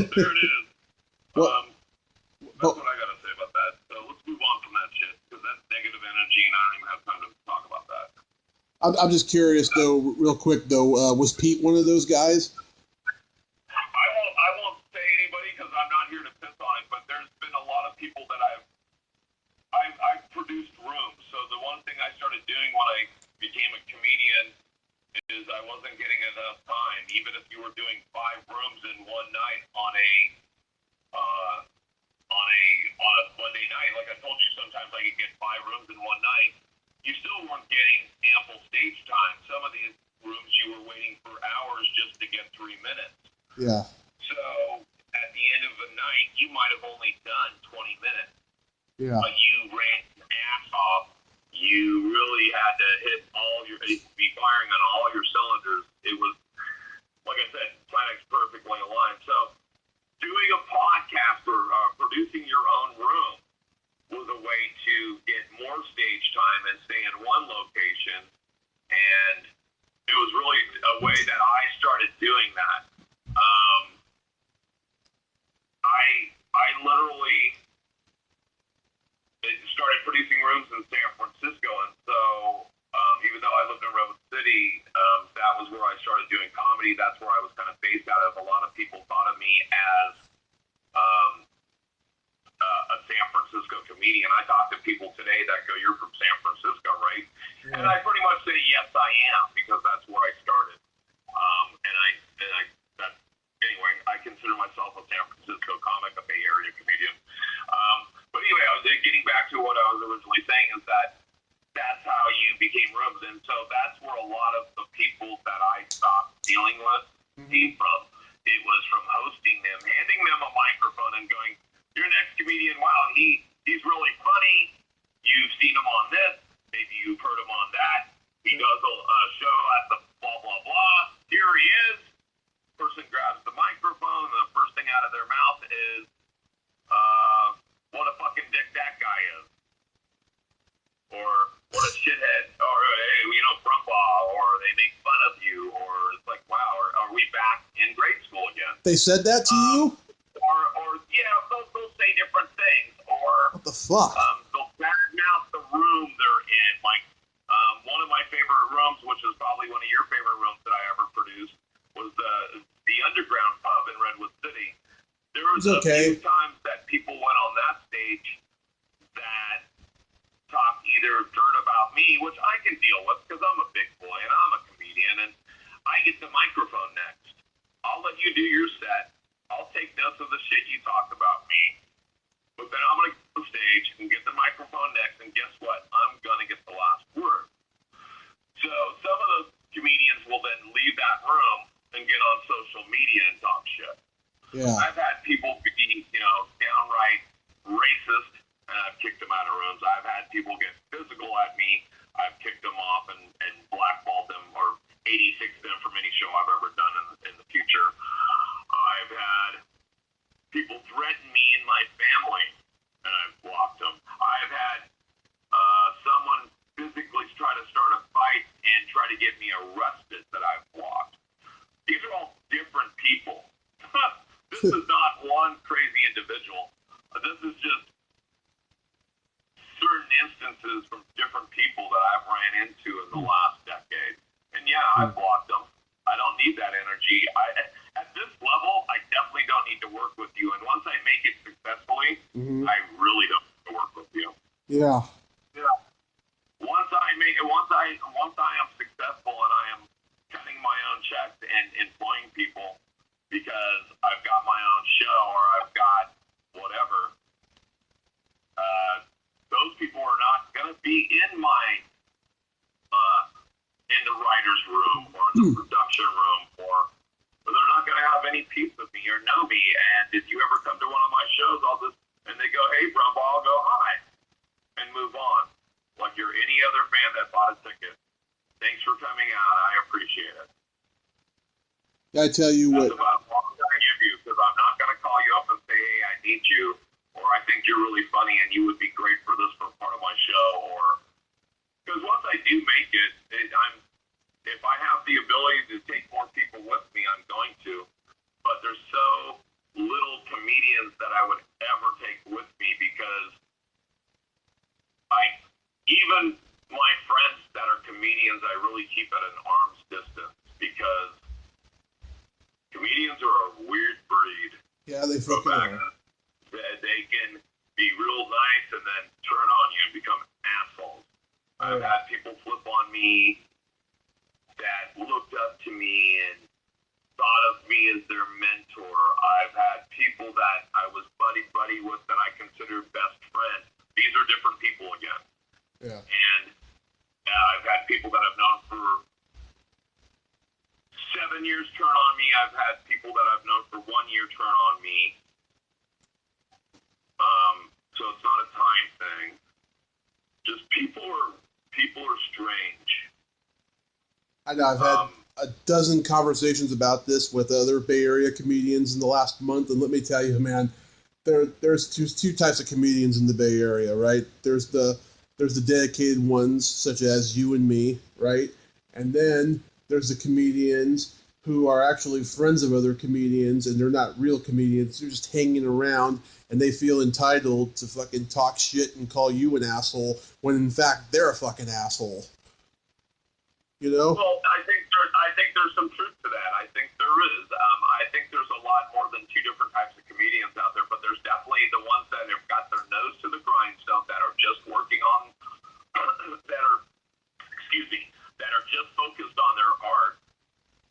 there it is. That's what I gotta say about that. So let's move on from that shit, because that's negative energy, and I don't even have time to talk about that. I'm just curious, though, real quick, though, was Pete one of those guys? I won't say anybody, because I'm not here to piss on it, but there's been a lot of people that I've produced rooms. So the one thing I started doing when I became a comedian is I wasn't getting enough time. Even if you were doing 5 rooms in one night on a Monday night, like I told you, sometimes I could get 5 rooms in one night. You still weren't getting ample stage time. Some of these rooms you were waiting for hours just to get 3 minutes. Yeah. So at the end of the night, you might have only done 20 minutes. Yeah. But you ran your ass off. You really had to be firing on all your cylinders. It was, like I said, Splat perfectly aligned. So doing a podcast or producing your own room was a way to get more stage time and stay in one location. And it was really a way that I started doing that. I literally started producing rooms in San Francisco, and so even though I lived in Redwood City, that was where I started doing comedy. That's where I was kind of based out of. A lot of people thought of me as a San Francisco comedian. I talk to people today that go, "You're from San Francisco, right?" Yeah. And I pretty much say, "Yes, I am," because that's where I started. Anyway, I consider myself a San Francisco comic, a Bay Area comedian. But anyway, getting back to what I was originally saying is that's how you became rooms, and so that's where a lot of the people that I stopped dealing with came from. It was from hosting them, handing them a microphone, and going, "Your next comedian, wow, he's really funny. You've seen him on this. Maybe you've heard him on that. He does a show at the blah blah blah. Here he is." Person grabs the microphone, and the first thing out of their mouth is, "What a fucking dick that guy is," or "What a shithead," or "Hey, Brumbaugh," or they make fun of you, or it's like, "Wow, are we back in grade school again?" They said that to you? Or they'll say different things, or what the fuck? They'll badmouth the room. It's okay. A few times that people went on that stage that talk either dirt about me, which I can deal with because I'm a big boy and I'm a comedian, and I get the microphone next. I'll let you do your set. I'll take notes of the shit you talk about me. But then I'm going to go on stage and get the microphone next, and guess what? I'm going to get the last word. So some of those comedians will then leave that room and get on social media and talk shit. Yeah. I've had people be, downright racist, and I've kicked them out of rooms. I've had people get physical at me. I've kicked them off and blackballed them or 86 them from any show I've ever done in the future. I've had people threaten me and my family, and I've blocked them. I've had someone physically try to start a fight and try to get me arrested that I've blocked. These are all different people. This is not one crazy individual. This is just certain instances from different people that I've ran into in the last decade. And yeah, I've blocked them. I don't need that energy. At this level, I definitely don't need to work with you. And once I make it successfully, I really don't need to work with you. Yeah. Yeah. Once I am successful and I am cutting my own checks and employing people because I've got my own show or I've got whatever, those people are not going to be in the writer's room or in the production room, or they're not going to have any piece of me or know me. And if you ever come to one of my shows, and they go, "Hey, Brumbaugh," I'll go, "Hi," and move on. Like you're any other fan that bought a ticket. Thanks for coming out. I appreciate it. I tell you That's what. about all I'm going to give you, because I'm not going to call you up and say, "Hey, I need you," or "I think you're really funny and you would be great for this for part of my show," or because once I do make it, if I have the ability to take more people with me, I'm going to. But there's so little comedians that I would ever take with me, because even my friends that are comedians, I really keep at an arm's distance, because comedians are a weird breed. Yeah, they fucking are. They can be real nice and then turn on you and become assholes. I've had people flip on me that looked up to me and thought of me as their mentor. I've had people that I was buddy with that I considered best friends. These are different people again. Yeah. And I've had people that I've known for 7 years turn on me. I've had people that I've known for 1 year turn on me. So it's not a time thing. Just people are strange. I know I've had a dozen conversations about this with other Bay Area comedians in the last month, and let me tell you, man, there's two types of comedians in the Bay Area, right? There's the dedicated ones, such as you and me, right? And then there's the comedians who are actually friends of other comedians, and they're not real comedians. They're just hanging around, and they feel entitled to fucking talk shit and call you an asshole when in fact they're a fucking asshole. You know? Well, I think there's some truth to that. I think there is. I think there's a lot more than two different types of comedians out there, but there's definitely the ones that have got their nose to the grindstone, that are just working on, that are just focused on their art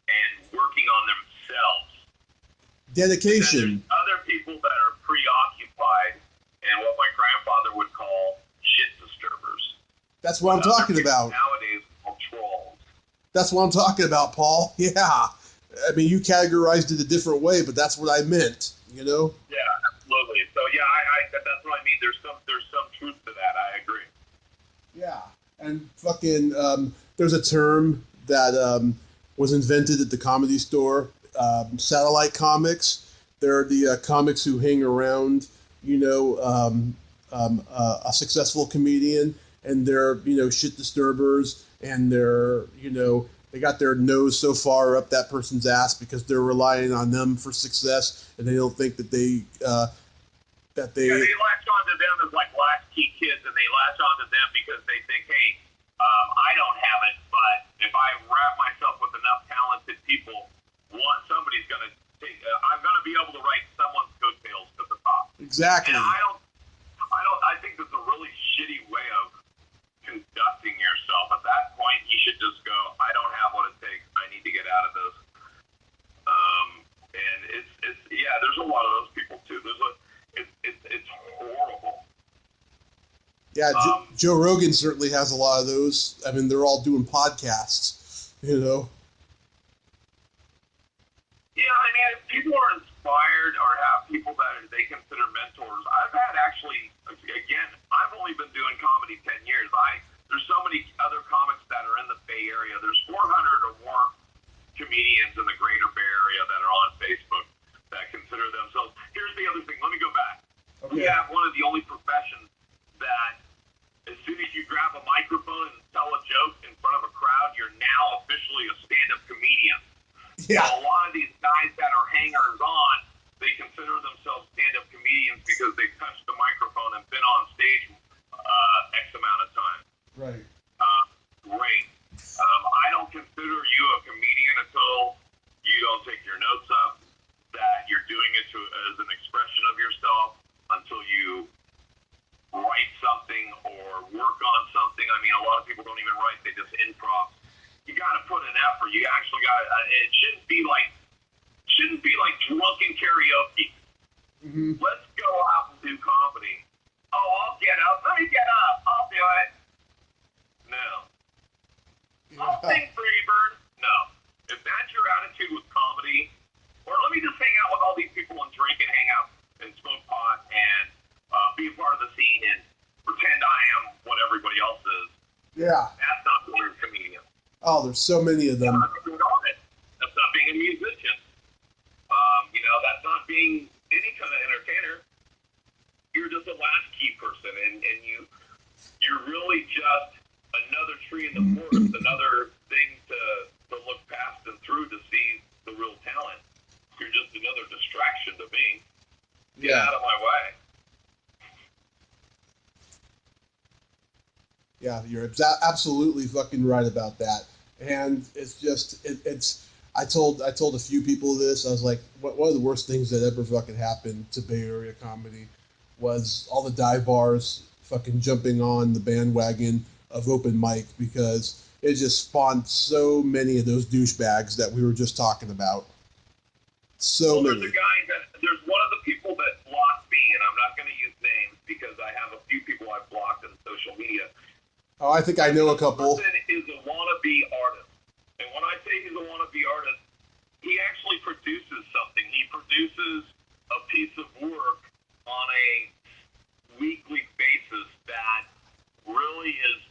and working on themselves. Dedication. And there's other people that are preoccupied and what my grandfather would call shit disturbers. That's what I'm talking about. Nowadays, called trolls. That's what I'm talking about, Paul. Yeah. I mean, you categorized it a different way, but that's what I meant, you know? Yeah, absolutely. So, yeah, that's what I mean. There's some truth to that. I agree. Yeah. And fucking, there's a term that was invented at the Comedy Store, satellite comics. They're the comics who hang around, you know, a successful comedian, and they're, you know, shit disturbers, and they're, you know, they got their nose so far up that person's ass because they're relying on them for success, and they don't think that they Yeah, they latch on to them as like latchkey kids, and they latch on to them because they think, hey, I don't have it, but if I wrap myself with enough talented people, somebody's going to take. I'm going to be able to write someone's coattails Exactly. And I think that's a really shitty way of conducting yourself. At that point, you should just go, I don't have what it takes. I need to get out of this. And it's there's a lot of those people too. It's horrible. Yeah, Joe Rogan certainly has a lot of those. I mean, they're all doing podcasts, you know. Yeah, I mean, if people are inspired or have people that they consider mentors, I've had actually, again, I've only been doing comedy 10 years. There's so many other comics that are in the Bay Area. There's 400 or more comedians in the greater Bay Area that are on Facebook that consider themselves. Here's the other thing. Let me go back. Okay. We have one of the only professions that as soon as you grab a microphone and tell a joke in front of a crowd, you're now officially a stand-up comedian. Yeah. So a lot of these guys that are hangers-on, they consider themselves stand-up comedians because they've touched the microphone and been on stage X amount of time. Right. Great. I don't consider you a comedian until you don't take your notes up, that you're doing it as an expression of yourself, until you write something or work on something. I mean, a lot of people don't even write, they just improv. You got to put an effort. You actually got to, it shouldn't be like drunken karaoke. Mm-hmm. Let's go out and do comedy. Oh, I'll get up. Let me get up. I'll do it. No. I'll sing Freebird. No. If that's your attitude with comedy, or let me just hang out with all these people and drink and hang out and smoke pot and be a part of the scene and pretend I am what everybody else is. Yeah. That's not being a comedian. Oh, there's so many of them. That's not being a musician. That's not being any kind of entertainer. You're just a latchkey person, and you're really just another tree in the forest, another thing to look past and through to see the real talent. You're just another distraction to me. Get out of my way. Yeah, you're absolutely fucking right about that. And it's just, I told a few people this. I was like, one of the worst things that ever fucking happened to Bay Area comedy was all the dive bars fucking jumping on the bandwagon of open mic, because it just spawned so many of those douchebags that we were just talking about. So many. There's one of the people that blocked me, and I'm not going to use names because I have a few people I've blocked on social media. Oh, I think I know a couple. This person is a wannabe artist. And when I say he's a wannabe artist, he actually produces something. He produces a piece of work on a weekly basis that really is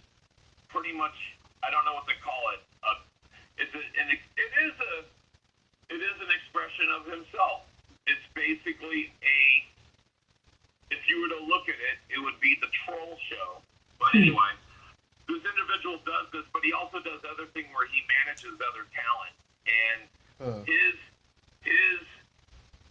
pretty much, I don't know what to call it. It is an expression of himself. It's basically if you were to look at it, it would be the troll show. But anyway, this individual does this, but he also does other thing where he manages other talent. And his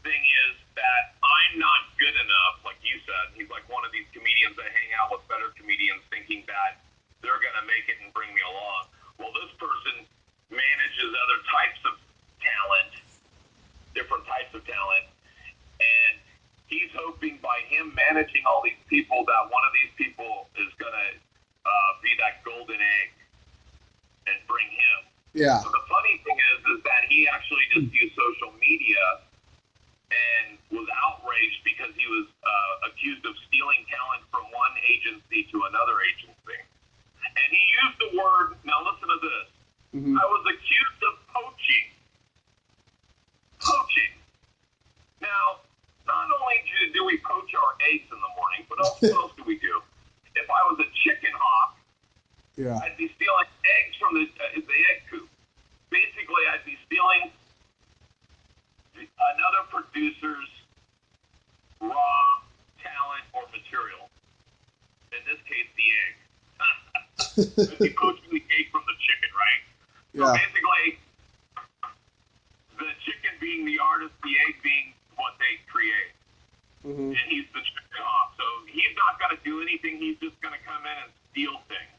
thing is that I'm not good enough, like you said. He's like one of these comedians that hang out with better comedians thinking that they're going to make it and bring me along. Well, this person manages other types of talent, different types of talent, and he's hoping by him managing all these people that one of these people is going to be that golden egg and bring him. Yeah. So the funny thing is that he actually just used social media and was outraged because he was accused of stealing talent from one agency to another agency. And he used the word, now listen to this, I was accused of poaching. Poaching. Now, not only do we poach our eggs in the morning, but also what else do we do? If I was a chicken hawk, I'd be stealing eggs from the egg coop. Basically, I'd be stealing another producer's raw talent or material. In this case, the egg. I'd be poaching the egg from the chicken, right? So basically, the chicken being the artist, the egg being what they create. And he's the chicken hawk. So he's not going to do anything. He's just going to come in and steal things.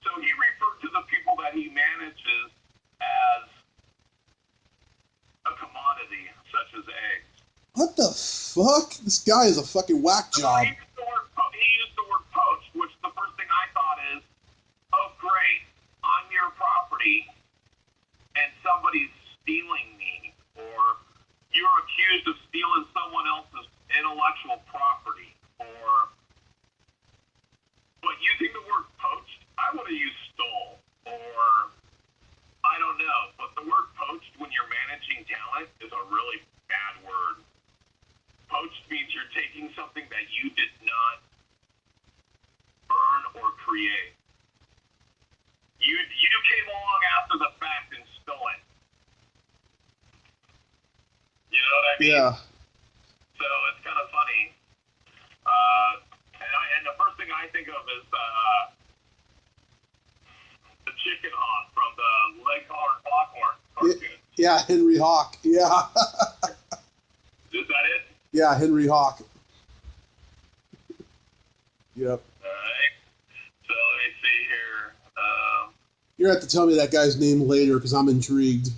So he referred to the people that he manages as a commodity, such as eggs. What the fuck? This guy is a fucking whack job. He used the word poached, which the first thing I thought is, oh great, I'm your property and somebody's stealing me, or you're accused of stealing someone else's intellectual property, or, but using the word poached, I would have used stole, or, I don't know, but the word poached when you're managing talent is a really bad word. Poached means you're taking something that you did not earn or create. You came along after the fact and stole it. You know what I mean? Yeah. So it's kind of funny. And the first thing I think of is the chicken hawk from the Leghorn Foghorn cartoon. Yeah, Henry Hawk. Yeah. Is that it? Yeah, Henry Hawk. Yep. Alright. So let me see here. You're going to have to tell me that guy's name later because I'm intrigued.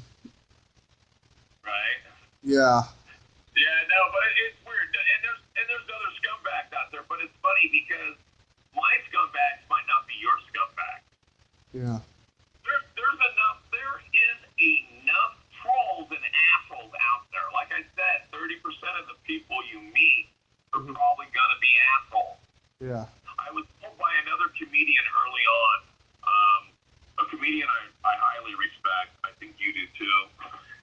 Right? Yeah. Yeah, no, but it's weird. And there's other scumbags out there, but it's funny because my scumbags might not be your scumbag. Yeah. There is enough trolls and assholes out there. Like I said, 30% of the people you meet are probably going to be assholes. Yeah. I was told by another comedian early on, a comedian I highly respect. I think you do too.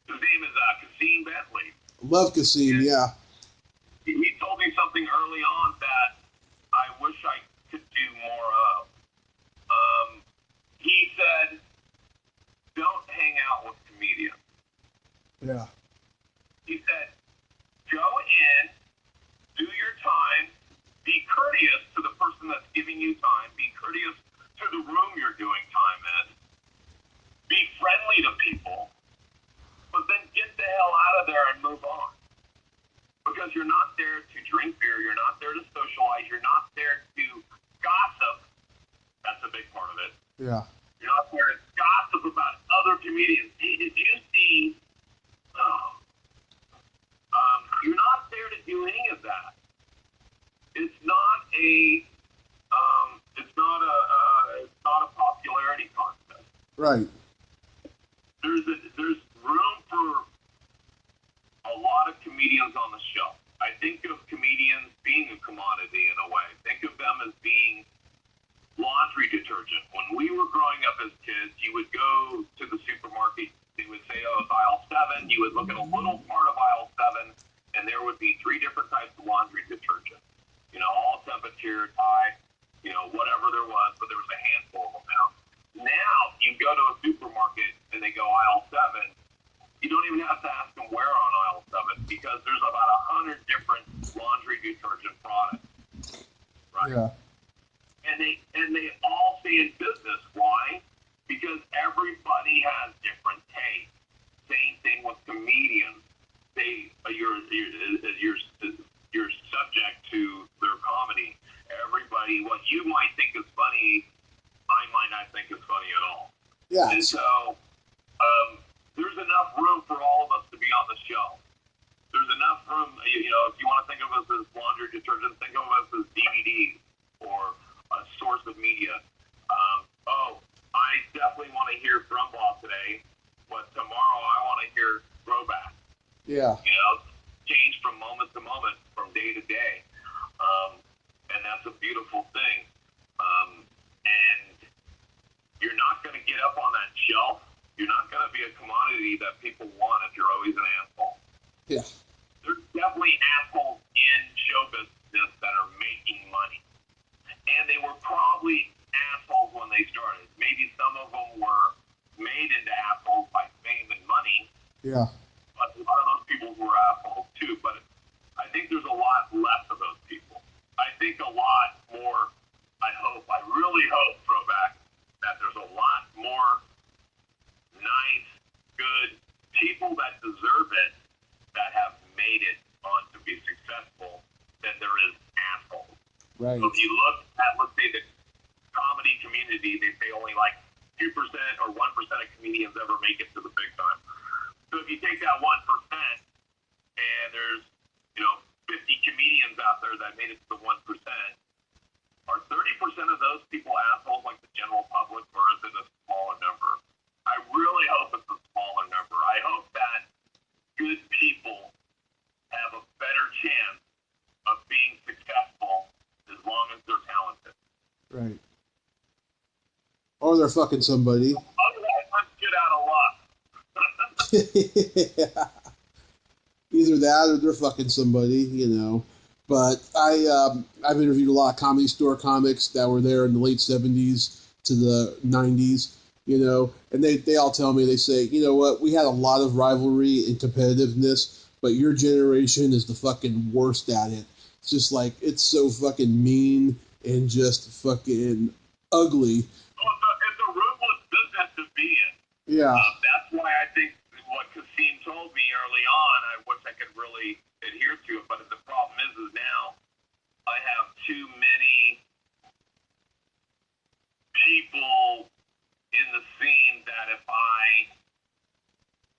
His name is Kasim Bentley. Love Kasim, yeah. He told me something early on that I wish I could do more of. He said, don't hang out with comedians. Yeah. He said, go in, do your time, be courteous to the person that's giving you time, be courteous to the room you're doing time in, be friendly to people, but then get the hell out of there and move on. Because you're not there to drink beer, you're not there to socialize, you're not there to gossip. That's a big part of it. Yeah. You're not there to gossip about other comedians. Did you see? You're not there to do any of that. It's not a popularity contest. Right. There's room for a lot of comedians on the show. I think of comedians being a commodity in a way. Think of them as being laundry detergent. When we were growing up as kids, you would go to the supermarket, they would say, oh, it's aisle 7. You would look at a little part of aisle 7, and there would be 3 different types of laundry detergent. You know, all temperature, Tide, you know, whatever there was, but there was a handful of them now. Now, you go to a supermarket, and they go aisle 7. You don't even have to ask them where on aisle 7, because there's about 100 different laundry detergent products. Right? Yeah. And they all stay in business. Why? Because everybody has different tastes. Same thing with comedians. You're subject to their comedy. Everybody, what you might think is funny, I might not think is funny at all. Yeah. And so there's enough room for all of us to be on the show. There's enough room, you know, if you want to think of us as laundry detergent, think of us as DVDs or a source of media. I definitely want to hear Brumbaugh today, but tomorrow I want to hear Throwback. Yeah. You know, change from moment to moment, from day to day. And that's a beautiful thing. And you're not going to get up on that shelf. You're not going to be a commodity that people want if you're always an asshole. Yeah. There's definitely assholes in show business that are making money. And they were probably assholes when they started. Maybe some of them were made into assholes by fame and money. Yeah. But a lot of those people were assholes too. But I think there's a lot less of those people. I think a lot more, I really hope, Throwback, that there's a lot more nice, good people that deserve it that have made it on to be successful than there is assholes. Right. So if you look at, let's say, the comedy community, they say only like 2% or 1% of comedians ever make it to the big time. So if you take that 1% and there's, you know, 50 or they're fucking somebody. Otherwise, I'm shit out of luck. Yeah. Either that or they're fucking somebody, you know. But I've interviewed a lot of Comedy Store comics that were there in the late 70s to the 90s, you know, and they all tell me, they say, you know what, we had a lot of rivalry and competitiveness, but your generation is the fucking worst at it. It's just like, it's so fucking mean and just fucking ugly. Well, it's a ruthless business to be in. Yeah. That's why I think what Kasim told me early on, I wish I could really adhere to it, but the problem is now I have too many people in the scene that if I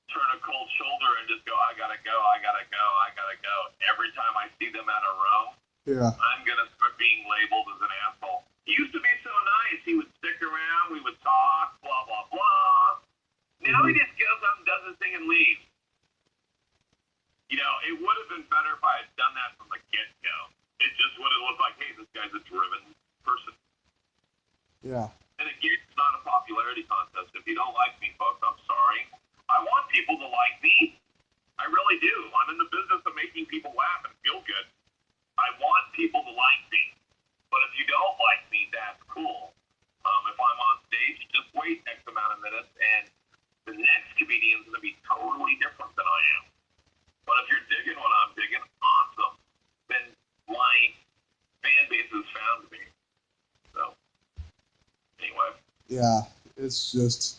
turn a cold shoulder and just go, I gotta go, every time I see them at a row, Yeah. I'm gonna start being labeled as an asshole. He used to be so nice. He would stick around, we would talk, blah, blah, blah. Now he just goes up and does his thing and leaves. You know, it would have been better if I had done that from the get-go. It just would have looked like, hey, this guy's a driven person. Yeah. And again, it's not a popularity contest. If you don't like me, folks, I'm sorry. I want people to like me. I really do. I'm in the business of making people laugh and feel good. I want people to like me. But if you don't like me, that's cool. If I'm on stage, just wait X amount of minutes, and the next comedian's going to be totally different than I am. But if you're digging what I'm digging, awesome. Then my fan base has found me. So, anyway. Yeah, it's just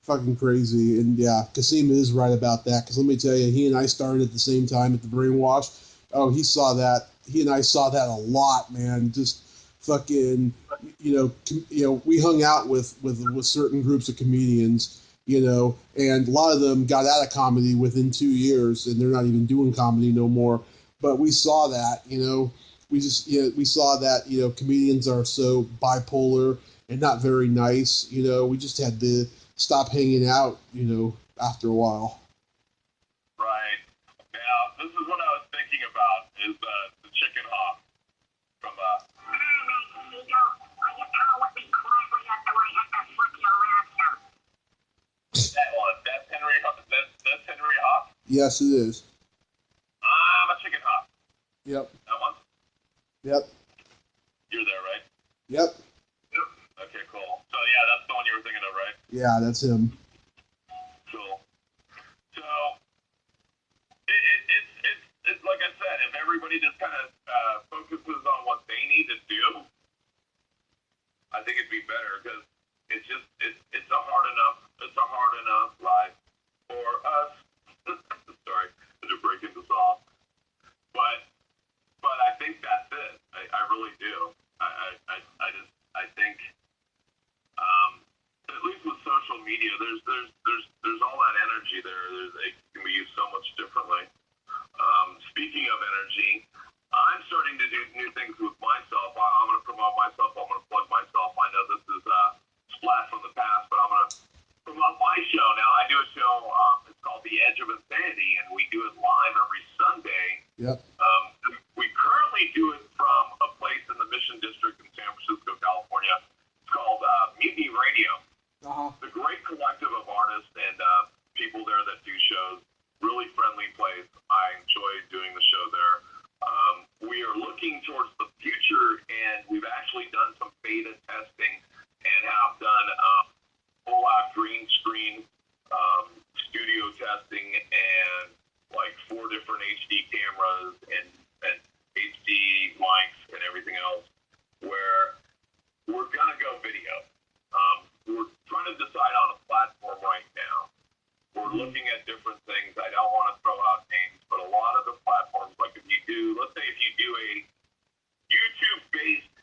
fucking crazy. And yeah, Kasim is right about that. Because let me tell you, he and I started at the same time at the Brainwash. Oh, he saw that. He and I saw that a lot, man. Just fucking, you know, we hung out with certain groups of comedians, you know, and a lot of them got out of comedy within 2 years, and they're not even doing comedy no more. But we saw that, you know, we saw that, you know, comedians are so bipolar and not very nice, you know. We just had to stop hanging out, you know, after a while. Right. Now, this is what I was thinking about, is the chicken hawk from that one. That's Henry Hawk? Yes, it is. I'm a chicken hawk. Yep. That one? Yep. You're there, right? Yep. Yep. Okay, cool. So, yeah, that's the one you were thinking of, right? Yeah, that's him. Cool. So, it's like I said, if everybody just kind of focuses on what they need to do, I think it'd be better, because it's a hard enough life for us. Sorry, I had to break into song. But I think that's it. I really do. I think at least with social media, there's all that energy there. It can be used so much differently. Speaking of energy, I'm starting to do new things with myself. I'm going to promote myself. I'm going to plug myself. I know this is Splat from the past, but I'm going to promote my show now. I do a show. It's called The Edge of Insanity, and we do it live every Sunday. Yep. We currently do it from a place in the Mission District in San Francisco, California. It's called Mutiny Radio. Uh-huh. It's a great collective of artists and people there that do shows. Really friendly place. I enjoy doing the show there. We are looking towards the future, and we've actually done some beta testing and have done full-out green screen studio testing and like 4 different HD cameras and HD mics and everything else, where we're going to go video. We're trying to decide on a platform right now. We're looking at different things. I don't want to throw out names, but a lot of the platforms, like let's say if you do a YouTube-based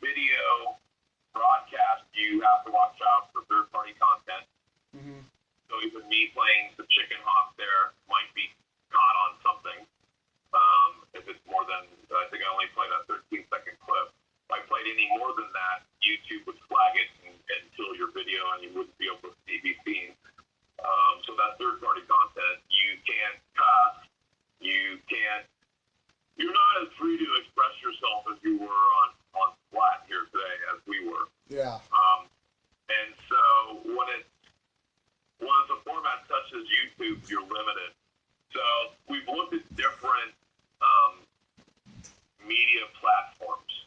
video broadcast, you have to watch out for third-party content. Mm-hmm. So even me playing the chicken hawk there might be caught on something. limited. So we've looked at different media platforms.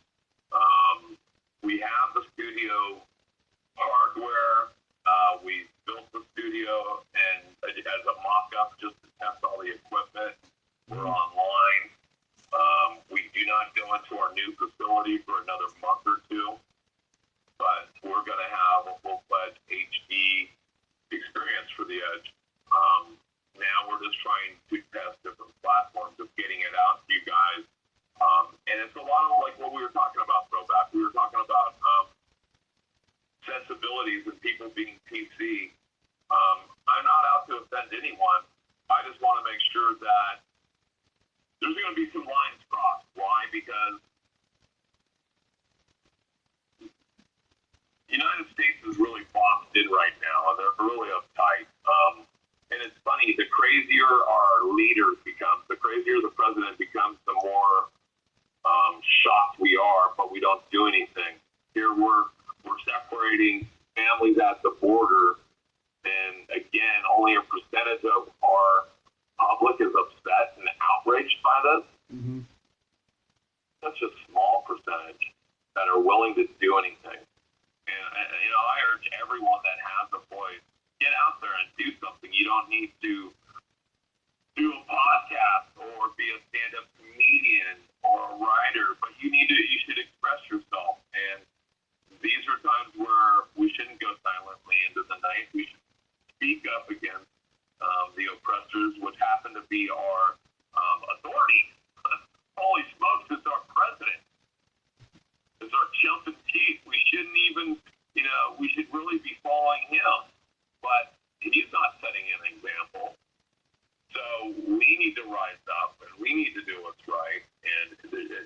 We have the studio hardware. We built the studio and as a mock-up just to test all the equipment. We're online. We do not go into our new facility for another month or two, but we're going to have a full-fledged HD experience for the Edge. Now we're just trying to test different platforms of getting it out to you guys. And it's a lot of like what we were talking about, Throwback. We were talking about sensibilities and people being PC. I'm not out to offend anyone. I just want to make sure that there's going to be some lines crossed. Why? Because the United States is really boxed in right now, and they're really uptight. And it's funny, the crazier our leaders become, the crazier the president becomes, the more shocked we are, but we don't do anything. Here we're separating families at the border, and again, only a percentage of our public is upset and outraged by this. Mm-hmm. Such a small percentage that are willing to do anything. And I urge everyone that has a voice, get out there and do something. You don't need to do a podcast or be a stand-up comedian or a writer, but you should express yourself. And these are times where we shouldn't go silently into the night. We should speak up against the oppressors, which happen to be our authority. Holy smokes, it's our president. It's our chump in teeth. We shouldn't even, we should really be following him. But he's not setting an example. So we need to rise up, and we need to do what's right. And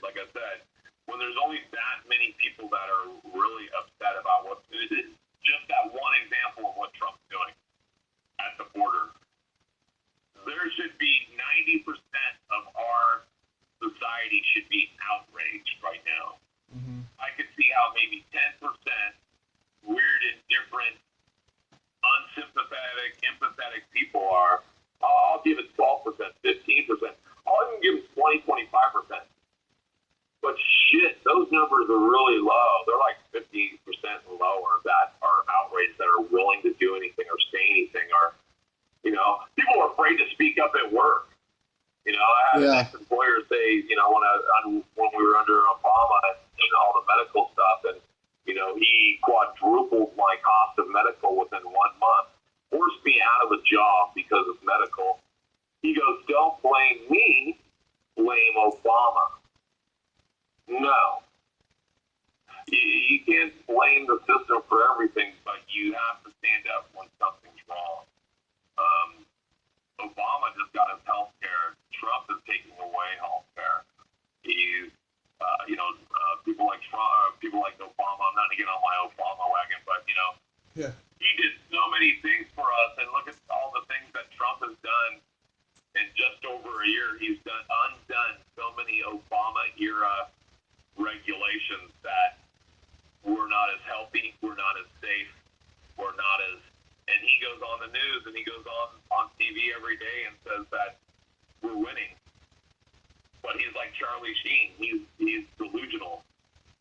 like I said, when there's only that many people that are really upset about just that one example of what Trump's doing at the border, there should be 90% of our society should be outraged right now. Mm-hmm. I could see how maybe 10% weird and different, unsympathetic, empathetic people are. I'll give it 12%, 15%. I'll even give it 20, 25%. But shit, those numbers are really low. They're like 50% lower that are outraged, that are willing to do anything or say anything, or, people are afraid to speak up at work. I had an ex-employer say, when we were under Obama and all the medical stuff, and, he quadrupled my cost of medical within 1 month, forced me out of a job because of medical. He goes, don't blame me, blame Obama. No. You can't blame the system for everything, but you have to stand up when something's wrong. Obama just got his health care. Trump is taking away health care. People like Trump, people like Obama, I'm not going to get on my Obama wagon, but, Yeah. he did so many things for us, and look at all the things that Trump has done in just over a year. He's undone so many Obama-era regulations that we're not as healthy, we're not as safe, we're not as... And he goes on the news, and he goes on TV every day and says that we're winning. But he's like Charlie Sheen. He's delusional.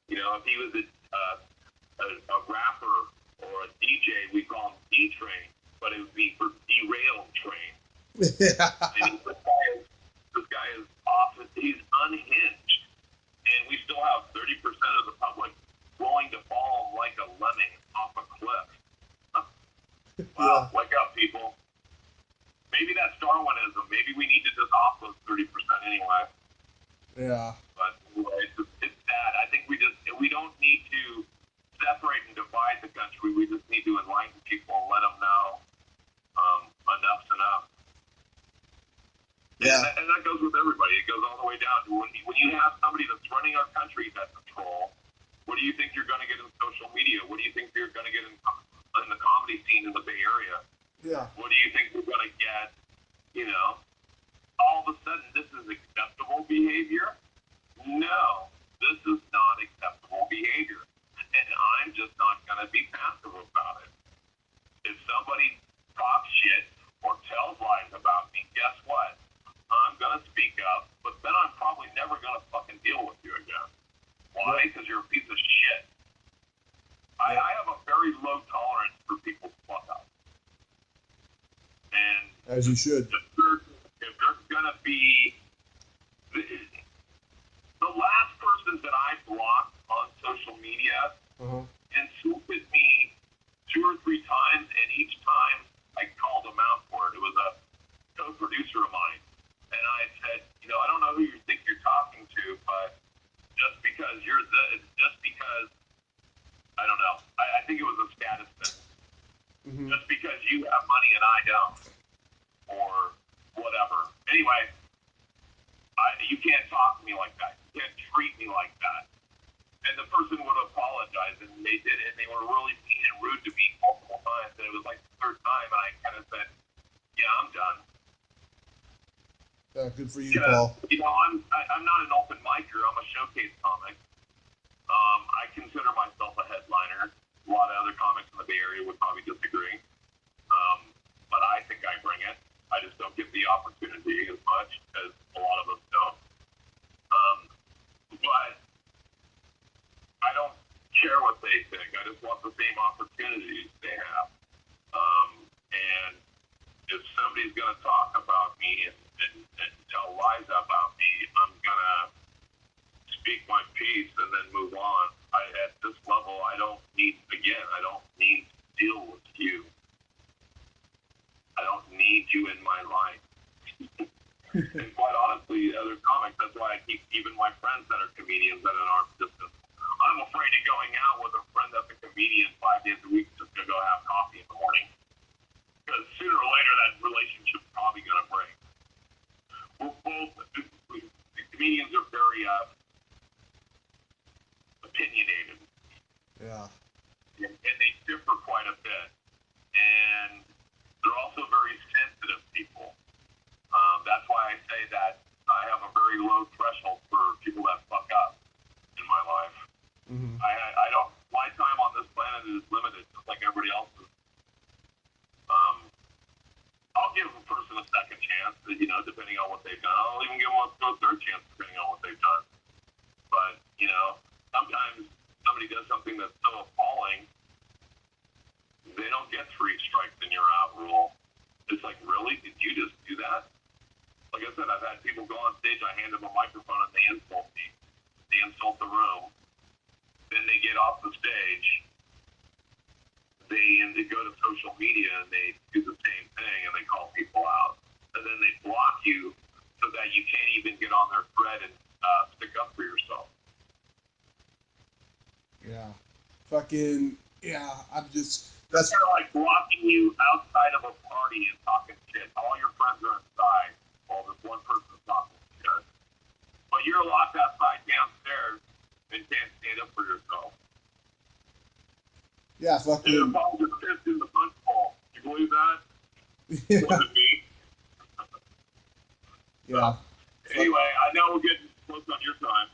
If he was a rapper or a DJ, we call him D-Train, but it would be for derailed train. Yeah. And this guy is off. He's unhinged, and we still have 30% of the public willing to fall like a lemming off a cliff. Wow, wake up, people. Maybe that's Darwinism. Maybe we need to just off those 30% anyway. Yeah. But anyway, it's sad. I think we don't need to separate and divide the country. We just need to enlighten people and let them know enough's enough. Yeah. And that goes with everybody. It goes all the way down to when you have somebody that's running our country that's a troll, what do you think you're going to get in social media? What do you think you're going to get in the comedy scene in the Bay Area? Yeah. What do you think you're going to get, all of a sudden this is acceptable behavior? No, this is not acceptable behavior. And I'm just not going to be passive about it. If somebody talks shit or tells lies about As you should. If there's going to be... The last person that I blocked on social media insulted me 2 or 3 times, and each time I called him out for it. It was a co-producer of mine. And I said, I don't know who you think you're talking to, but just because I don't know. I think it was a status thing. Mm-hmm. Just because you have money and I don't, or whatever. Anyway, you can't talk to me like that. You can't treat me like that. And the person would apologize, and they did it, and they were really mean and rude to me multiple times. And it was like the 3rd time, and I kind of said, yeah, I'm done. Good for you, Paul. I'm not an open micer. I'm a showcase comic. I consider myself a headliner. A lot of other comics in the Bay Area would probably disagree. But I think I bring it. I just don't get the opportunity as much as a lot of us don't. But I don't care what they think. I just want the same opportunities they have. And if somebody's going to talk about me and tell lies about me, I'm going to speak my piece and then move on. At this level, I don't need to deal with you. I don't need you in my life. And quite honestly, other comics, that's why I keep even my friends that are comedians at an arm's distance. I'm afraid of going out with a friend that's a comedian 5 days a week just to go have coffee in the morning. Because sooner or later, that relationship's probably going to break. The comedians are very opinionated. Yeah. And they differ quite a bit. And they're also very sensitive people. That's why I say that I have a very low threshold for people that fuck up in my life. Mm-hmm. I don't. My time on this planet is limited, just like everybody else's. I'll give a person a second chance, depending on what they've done. I'll even give them a 3rd chance, depending on what they've done. But sometimes somebody does something that's so appalling, they don't get 3 strikes and you're out rule. It's like, really? Did you just do that? Like I said, I've had people go on stage, I hand them a microphone and they insult me. They insult the room. Then they get off the stage. They go to social media and they do the same thing and they call people out. And then they block you so that you can't even get on their thread and stick up for yourself. Yeah. Fucking, yeah, That's kind of like blocking you outside of a party and talking shit. All your friends are inside while this one person's talking shit. But you're locked outside downstairs and can't stand up for yourself. Yeah, fucking. Dude, Paul just pissed in the punch bowl. You believe that? Yeah. Was it me? Yeah. Anyway, I know we're getting close on your time.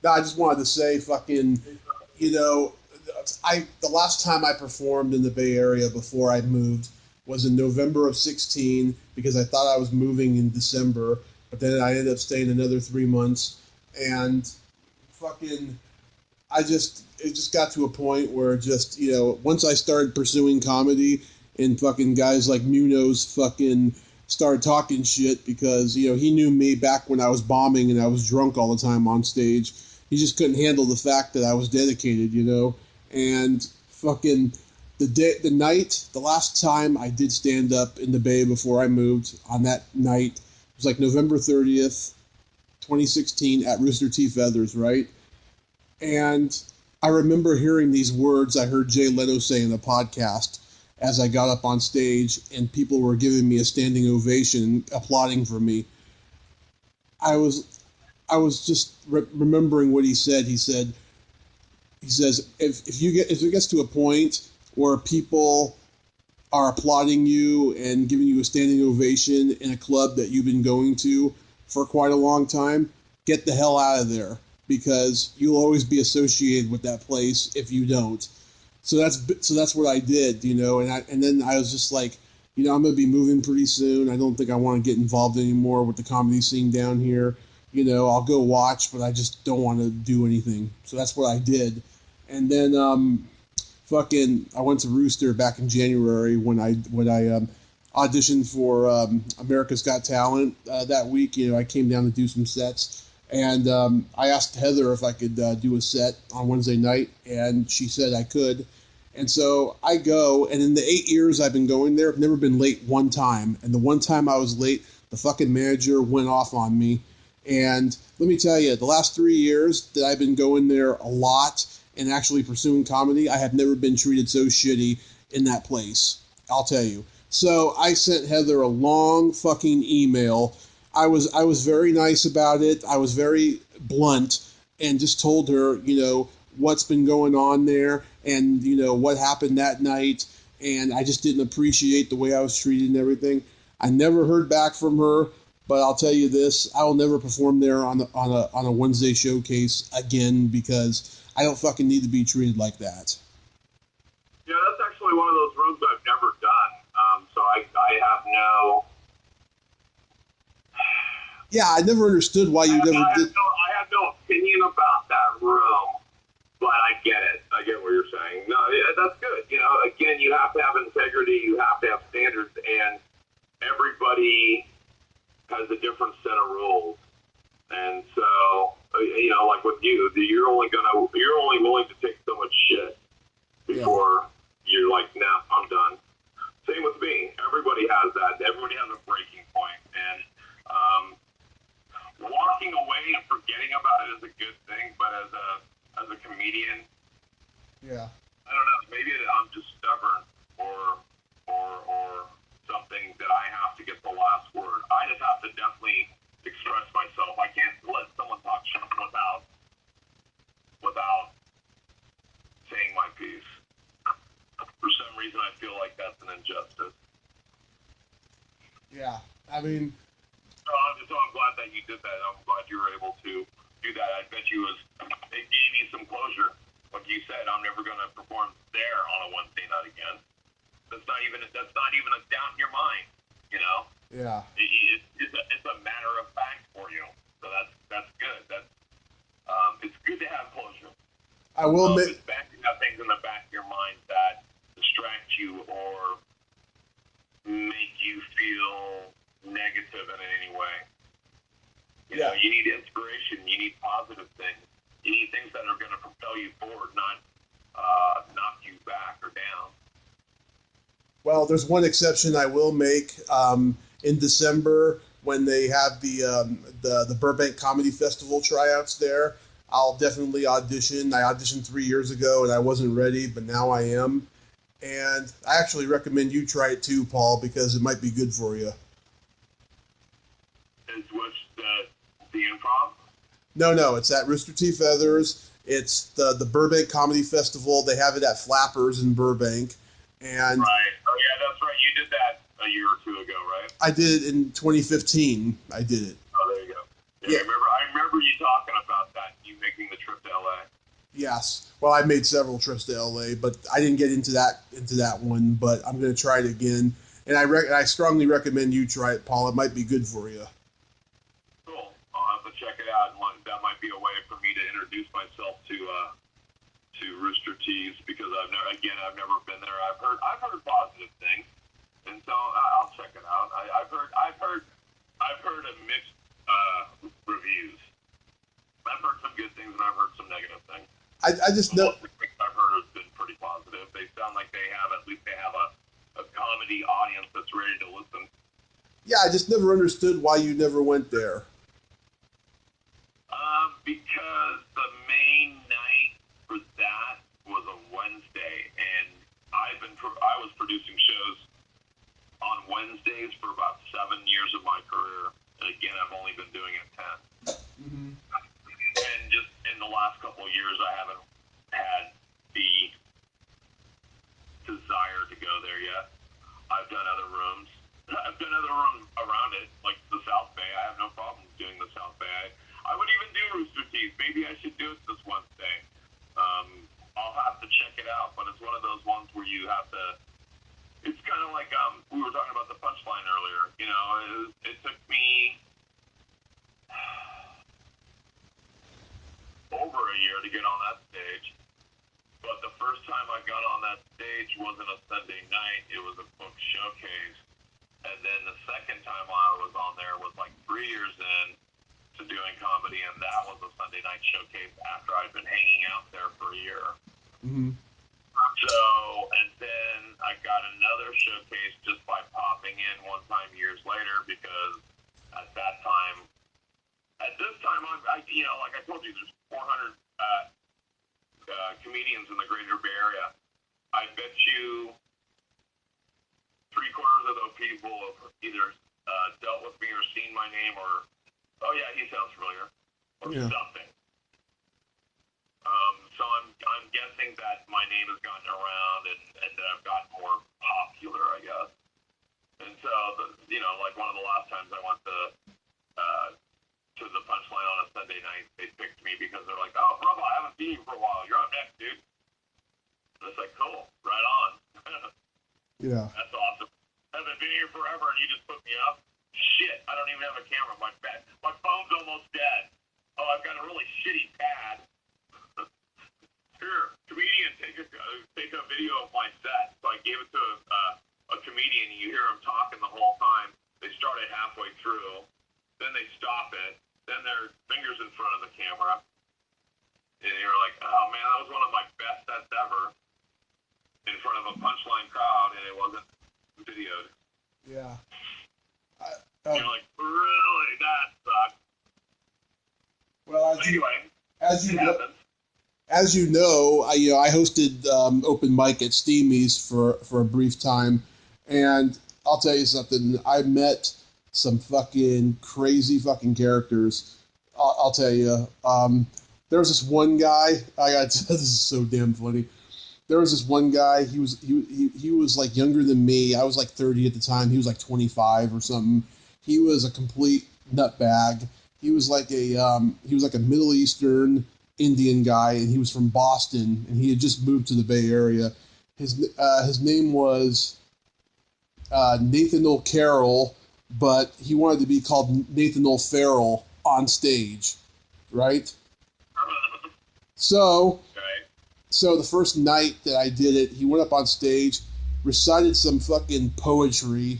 No, I just wanted to say, fucking, the last time I performed in the Bay Area before I moved was in November of 2016 because I thought I was moving in December, but then I ended up staying another 3 months, and fucking, it just got to a point where just, once I started pursuing comedy and fucking guys like Munoz fucking started talking shit because, he knew me back when I was bombing and I was drunk all the time on stage. He just couldn't handle the fact that I was dedicated, and fucking the last time I did stand up in the Bay before I moved on that night, it was like November 30th, 2016 at Rooster T. Feathers, right? And I remember hearing these words I heard Jay Leno say in a podcast as I got up on stage, and people were giving me a standing ovation, applauding for me. I was just remembering what he said. He says, if it gets to a point where people are applauding you and giving you a standing ovation in a club that you've been going to for quite a long time, get the hell out of there, because you'll always be associated with that place if you don't. So that's what I did, and then I was just like, I'm going to be moving pretty soon. I don't think I want to get involved anymore with the comedy scene down here. I'll go watch, but I just don't want to do anything. So that's what I did. And then I went to Rooster back in January when I auditioned for America's Got Talent that week. I came down to do some sets, and I asked Heather if I could do a set on Wednesday night, and she said I could. And so I go, and in the 8 years I've been going there, I've never been late one time. And the one time I was late, the fucking manager went off on me. And let me tell you, the last 3 years that I've been going there a lot and actually pursuing comedy, I have never been treated so shitty in that place. I'll tell you. So I sent Heather a long fucking email. I was very nice about it. I was very blunt and just told her, what's been going on there and, what happened that night. And I just didn't appreciate the way I was treated and everything. I never heard back from her, but I'll tell you this, I will never perform there on a Wednesday showcase again because I don't fucking need to be treated like that. Yeah, that's actually one of those rooms I've never done. So I have no... Yeah, I never understood why you never did... I have no opinion about that room, but I get it. I get what you're saying. No, that's good. Again, you have to have integrity, you have to have standards, and everybody has a different set of rules. And so, like with you, you're only willing to take so much shit before you're like, nah, I'm done. Same with me. Everybody has that. Everybody has a breaking point. And walking away and forgetting about it is a good thing, but as a comedian, I don't know, maybe I'm just stubborn or something that I have to get the last word. I just have to definitely express myself. I can't let someone talk shit without saying my piece. For some reason, I feel like that's an injustice. Yeah, I mean... So I'm glad that you did that. I'm glad you were able to do that. I bet it gave you some closure. Like you said, I'm never going to perform there on a Wednesday night again. That's not even a doubt in your mind, Yeah. It's a matter of fact for you. So that's good. It's good to have closure. I will admit... It's bad to have things in the back of your mind that distract you or make you feel negative in any way. You need inspiration. You need positive things. You need things that are going to propel you forward, not knock you back or down. Well, there's one exception I will make. In December, when they have the Burbank Comedy Festival tryouts there, I'll definitely audition. I auditioned 3 years ago, and I wasn't ready, but now I am. And I actually recommend you try it too, Paul, because it might be good for you. Is which the improv? No, it's at Rooster Teeth Feathers. It's the Burbank Comedy Festival. They have it at Flappers in Burbank. And right. Oh, yeah, that's right. You did that a year or two ago, right? I did it in 2015. I did it. Oh, there you go. Yeah. I remember you talking about that, you making the trip to L.A. Yes. Well, I made several trips to L.A., but I didn't get into that one. But I'm going to try it again. And I strongly recommend you try it, Paul. It might be good for you. Cool. I'll have to check it out, and that might be a way for me to introduce myself to Rooster Teeth because I've never been there. I've heard positive things, and so I'll check it out. I've heard a mixed reviews. I've heard some good things and I've heard some negative things. I just know. Most of the things I've heard have been pretty positive. They sound like they have a comedy audience that's ready to listen. Yeah, I just never understood why you never went there. Because the main night for that was a Wednesday, and I was producing shows on Wednesdays for about 7 years of my career, and again, I've only been doing it 10. Mm-hmm. And just in the last couple of years, I haven't had the desire to go there yet. I've done other rooms. I've done other rooms around it, like the South Bay. I have no problem doing the South Bay. I would even do Rooster Teeth. Maybe I should do it this Wednesday. I'll have to check it out, but it's one of those ones where you have to... It's kind of like we were talking about the punchline earlier. showcase after I'd been hanging out there for a year. Mm-hmm. So, and then I got another showcase just by popping in one time years later, because at this time, like I told you, there's 400 comedians in the greater Bay Area. I bet you 3/4 of those people have either dealt with me or seen my name, or, oh yeah, he sounds familiar, or something. So I'm guessing that my name has gotten around and that I've gotten more popular, I guess. And so, like one of the last times I went to the Punchline on a Sunday night, they picked me because they're like, "Oh, Brumbaugh, I haven't seen you for a while. You're up next, dude." And it's like, cool, right on. Yeah. That's awesome. Haven't been here forever, and you just put me up. Shit, I don't even have a camera. My phone's almost dead. Oh, I've got a really shitty pad. Here, comedian, take a video of my set. So I gave it to a comedian, and you hear him talking the whole time. They start it halfway through, then they stop it, then their fingers in front of the camera, and you're like, oh man, that was one of my best sets ever, in front of a Punchline crowd, and it wasn't videoed. Yeah. You're like, really? That sucks. Well, anyway, as you know, I hosted open mic at Steamy's for a brief time, and I'll tell you something. I met some fucking crazy fucking characters. I'll tell you. There was this one guy. This is so damn funny. There was this one guy. He was like younger than me. I was like 30 at the time. He was like 25 or something. He was a complete nutbag. He was like a Middle Eastern Indian guy, and he was from Boston, and he had just moved to the Bay Area. His name was Nathan O'Carroll, but he wanted to be called Nathan O'Farrell on stage, right? So the first night that I did it, he went up on stage, recited some fucking poetry,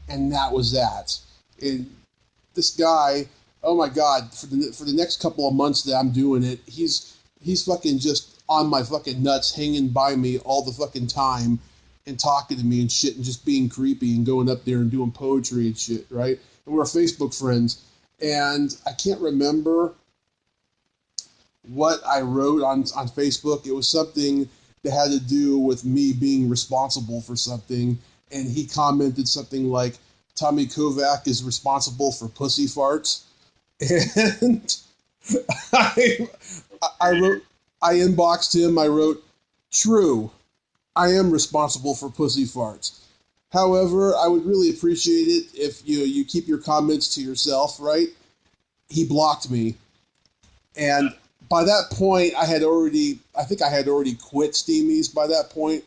and that was that. And this guy, oh my God, for the next couple of months that I'm doing it, he's fucking just on my fucking nuts, hanging by me all the fucking time and talking to me and shit and just being creepy and going up there and doing poetry and shit, right? And we're Facebook friends. And I can't remember what I wrote on Facebook. It was something that had to do with me being responsible for something. And he commented something like, Tommy Kovac is responsible for pussy farts. And I inboxed him. I wrote, true, I am responsible for pussy farts. However, I would really appreciate it if you keep your comments to yourself, right? He blocked me. And by that point, I think I had already quit Steamy's by that point.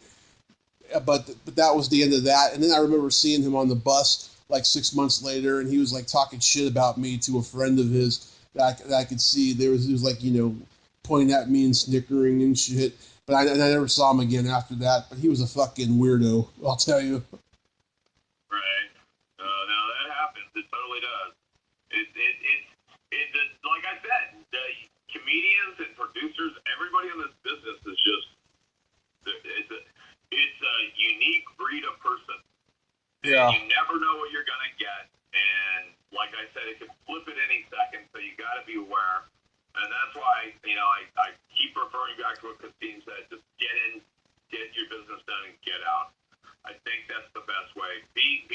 But that was the end of that. And then I remember seeing him on the bus like 6 months later, and he was like talking shit about me to a friend of his that I could see. He was like, pointing at me and snickering and shit. But I never saw him again after that. But he was a fucking weirdo, I'll tell you. Right. No, that happens. It totally does. It like I said, the comedians and producers, everybody in this business is just, it's a unique breed of person. Yeah. And you never know what you're going to get. And like I said, it could flip at any second, so you got to be aware. And that's why, I keep referring back to what Christine said, just get in, get your business done, and get out. I think that's the best way. Be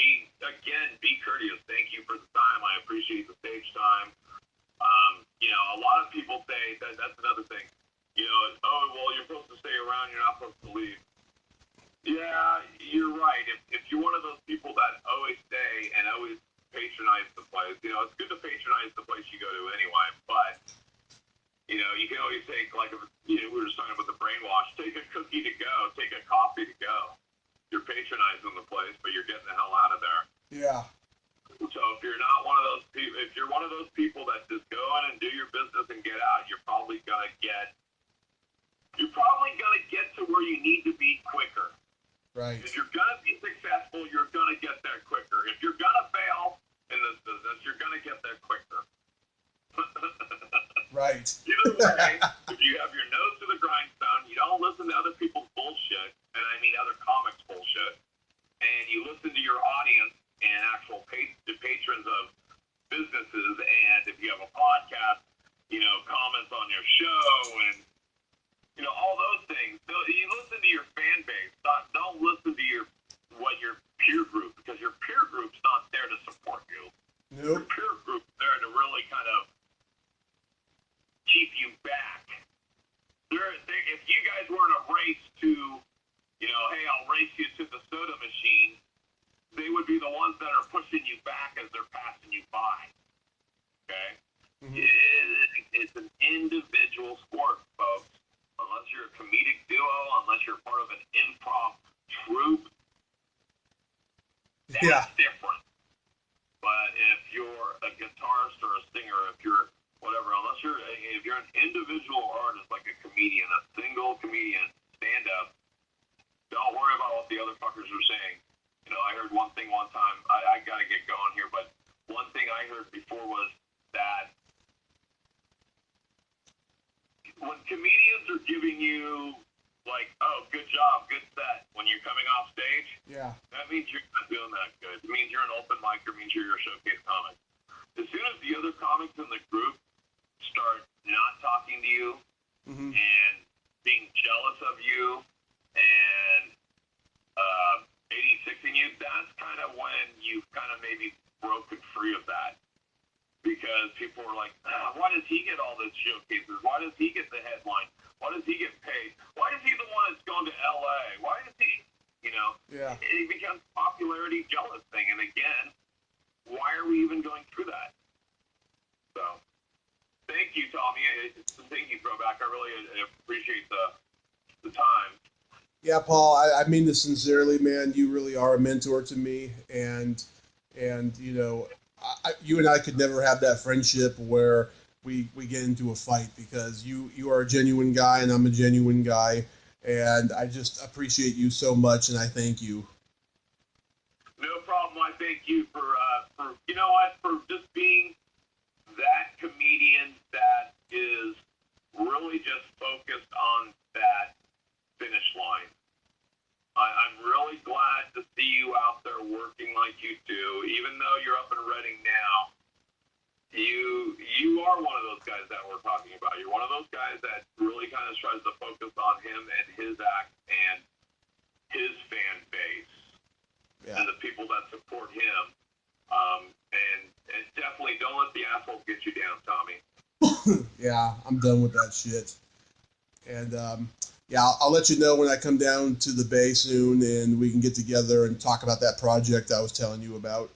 courteous. Thank you for the time. I appreciate the stage time. A lot of people say that's another thing. Oh, well, you're supposed to stay around, you're not supposed to leave. Yeah, you're right. If you're one of those people that always stay and always patronize the place, it's good to patronize the place you go to anyway, but, you can always take, like, we were just talking about the brainwash, take a cookie to go, take a coffee to go. You're patronizing the place, but you're getting the hell out of there. Yeah. So if you're not one of those people, if you're one of those people that just go in and do your business and get out, you're probably gonna get to where you need to be quicker. Right. If you're going to be successful, you're going to get there quicker. If you're going to fail in this business, you're going to get there quicker. Right. Either way, if you have your nose to the grindstone, you don't listen to other people's bullshit, and I mean other comics bullshit, and you listen to your audience and actual patrons of businesses, and if you have a podcast, comments on your show and all those things. So you listen to your fan base. Don't listen to your peer group, because your peer group's not there to support you. Nope. Your peer group's there to really kind of keep you back. If you guys were in a race to, hey, I'll race you to the soda machine, they would be the ones that are pushing you back as they're passing you by. Okay? Mm-hmm. It's an individual sport, folks. Unless you're a comedic duo, unless you're part of an improv troupe, that's different. But if you're a guitarist or a singer, if you're whatever, if you're an individual artist like a comedian, a single comedian, stand up, don't worry about what the other fuckers are saying. I heard one thing one time, I gotta get going here, but one thing I heard before was that when comedians are giving you, like, oh, good job, good set, when you're coming off stage, that means you're not doing that good. It means you're an open micer, it means you're a showcase comic. As soon as the other comics in the group start not talking to you and being jealous of you and 86ing you, that's kind of when you've kind of maybe broken free of that. Because people are like, why does he get all those showcases? Why does he get the headline? Why does he get paid? Why is he the one that's going to L.A.? Why is he, It becomes a popularity jealous thing. And again, why are we even going through that? So, thank you, Tommy. Thank you, Throwback. I really appreciate the time. Yeah, Paul, I mean this sincerely, man. You really are a mentor to me. And you and I could never have that friendship where we get into a fight, because you are a genuine guy and I'm a genuine guy, and I just appreciate you so much, and I thank you. No problem. I thank you for for just being that comedian that is really just focused on that finish line. I'm really glad to see you out there working like you do. Even though you're up in Reading now, you are one of those guys that we're talking about. You're one of those guys that really kind of tries to focus on him and his act and his fan base and the people that support him. And definitely don't let the assholes get you down, Tommy. Yeah, I'm done with that shit. And I'll let you know when I come down to the Bay soon, and we can get together and talk about that project I was telling you about.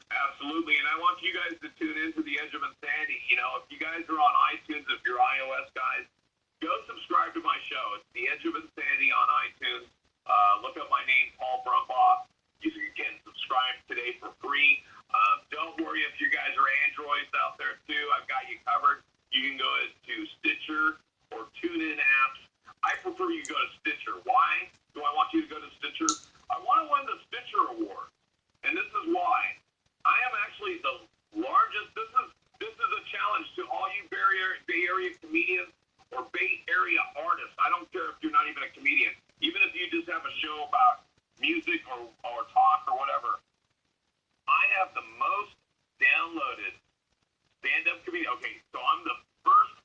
Absolutely, and I want you guys to tune into The Edge of Insanity. If you guys are on iTunes, if you're iOS guys, go subscribe to my show. It's The Edge of Insanity on iTunes. Look up my name, Paul Brumbaugh. You can subscribe today for free. Don't worry if you guys are Androids out there too. I've got you covered. You can go to Stitcher or TuneIn apps. I prefer you go to Stitcher. Why do I want you to go to Stitcher? I want to win the Stitcher Award, and this is why. I am actually the largest. This is a challenge to all you Bay Area comedians or Bay Area artists. I don't care if you're not even a comedian. Even if you just have a show about music or talk or whatever. I have the most downloaded stand-up comedian. Okay, so I'm the first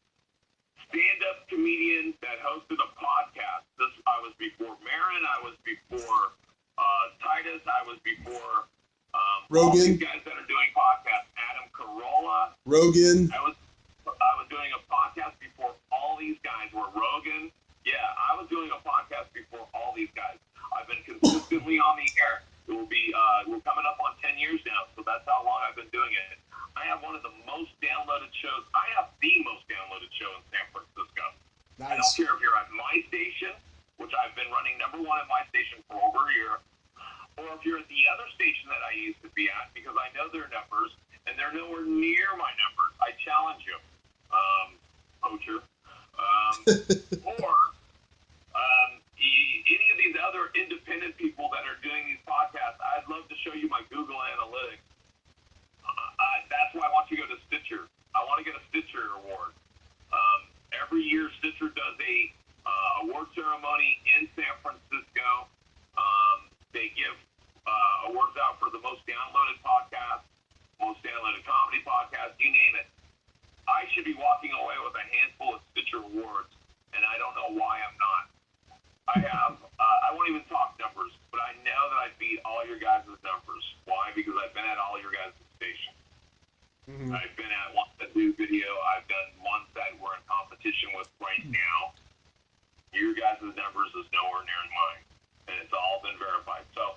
stand-up comedian that hosted a podcast. I was before Marin. I was before Titus. I was before Rogan. All these guys that are doing podcasts. Adam Carolla. Rogan. I was doing a podcast before all these guys were Rogan. Yeah, I was doing a podcast before all these guys. I've been consistently on the air. It will be we're coming up on 10 years now, so that's how long I've been doing it. I have one of the most downloaded shows. I have the most downloaded show in San Francisco. Nice. I don't care if you're at my station, which I've been running number one at my station for over a year, or if you're at the other station that I used to be at, because I know their numbers, and they're nowhere near my numbers. I challenge you, poacher. Or any of these other independent people that are doing these podcasts, I'd love to show you my Google Analytics. That's why I want you to go to Stitcher. I want to get a Stitcher Award. Mm-hmm. I've been at one that do video. I've done ones that we're in competition with right now. Your guys' numbers is nowhere near mine, and it's all been verified. So,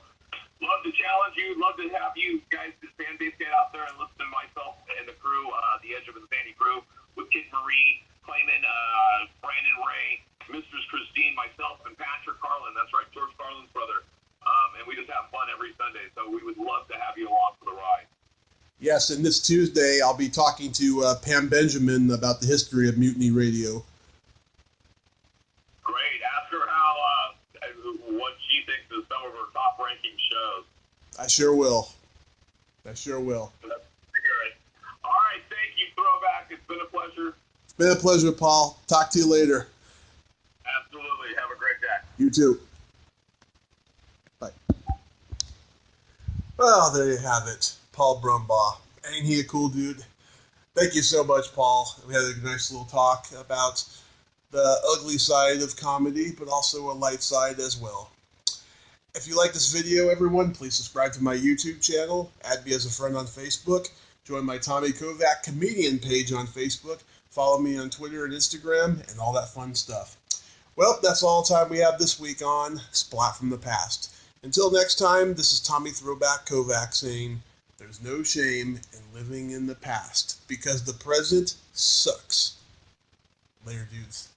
love to challenge you. Love to have you guys, the fan base, get out there and listen to myself and the crew, the Edge of Insanity crew, with Kid Marie, Clayman, Brandon Ray, Mistress Christine, myself, and Patrick Carlin. That's right, George Carlin's brother. And we just have fun every Sunday. So we would love to have you along for the ride. Yes, and this Tuesday I'll be talking to Pam Benjamin about the history of Mutiny Radio. Great. Ask her how what she thinks of some of her top-ranking shows. I sure will. I sure will. All right, thank you, Throwback. It's been a pleasure. It's been a pleasure, Paul. Talk to you later. Absolutely. Have a great day. You too. Bye. Well, there you have it. Paul Brumbaugh. Ain't he a cool dude? Thank you so much, Paul. We had a nice little talk about the ugly side of comedy, but also a light side as well. If you like this video, everyone, please subscribe to my YouTube channel, add me as a friend on Facebook, join my Tommy Kovac comedian page on Facebook, follow me on Twitter and Instagram, and all that fun stuff. Well, that's all the time we have this week on Splat from the Past. Until next time, this is Tommy Throwback Kovac saying, there's no shame in living in the past, because the present sucks. Later, dudes.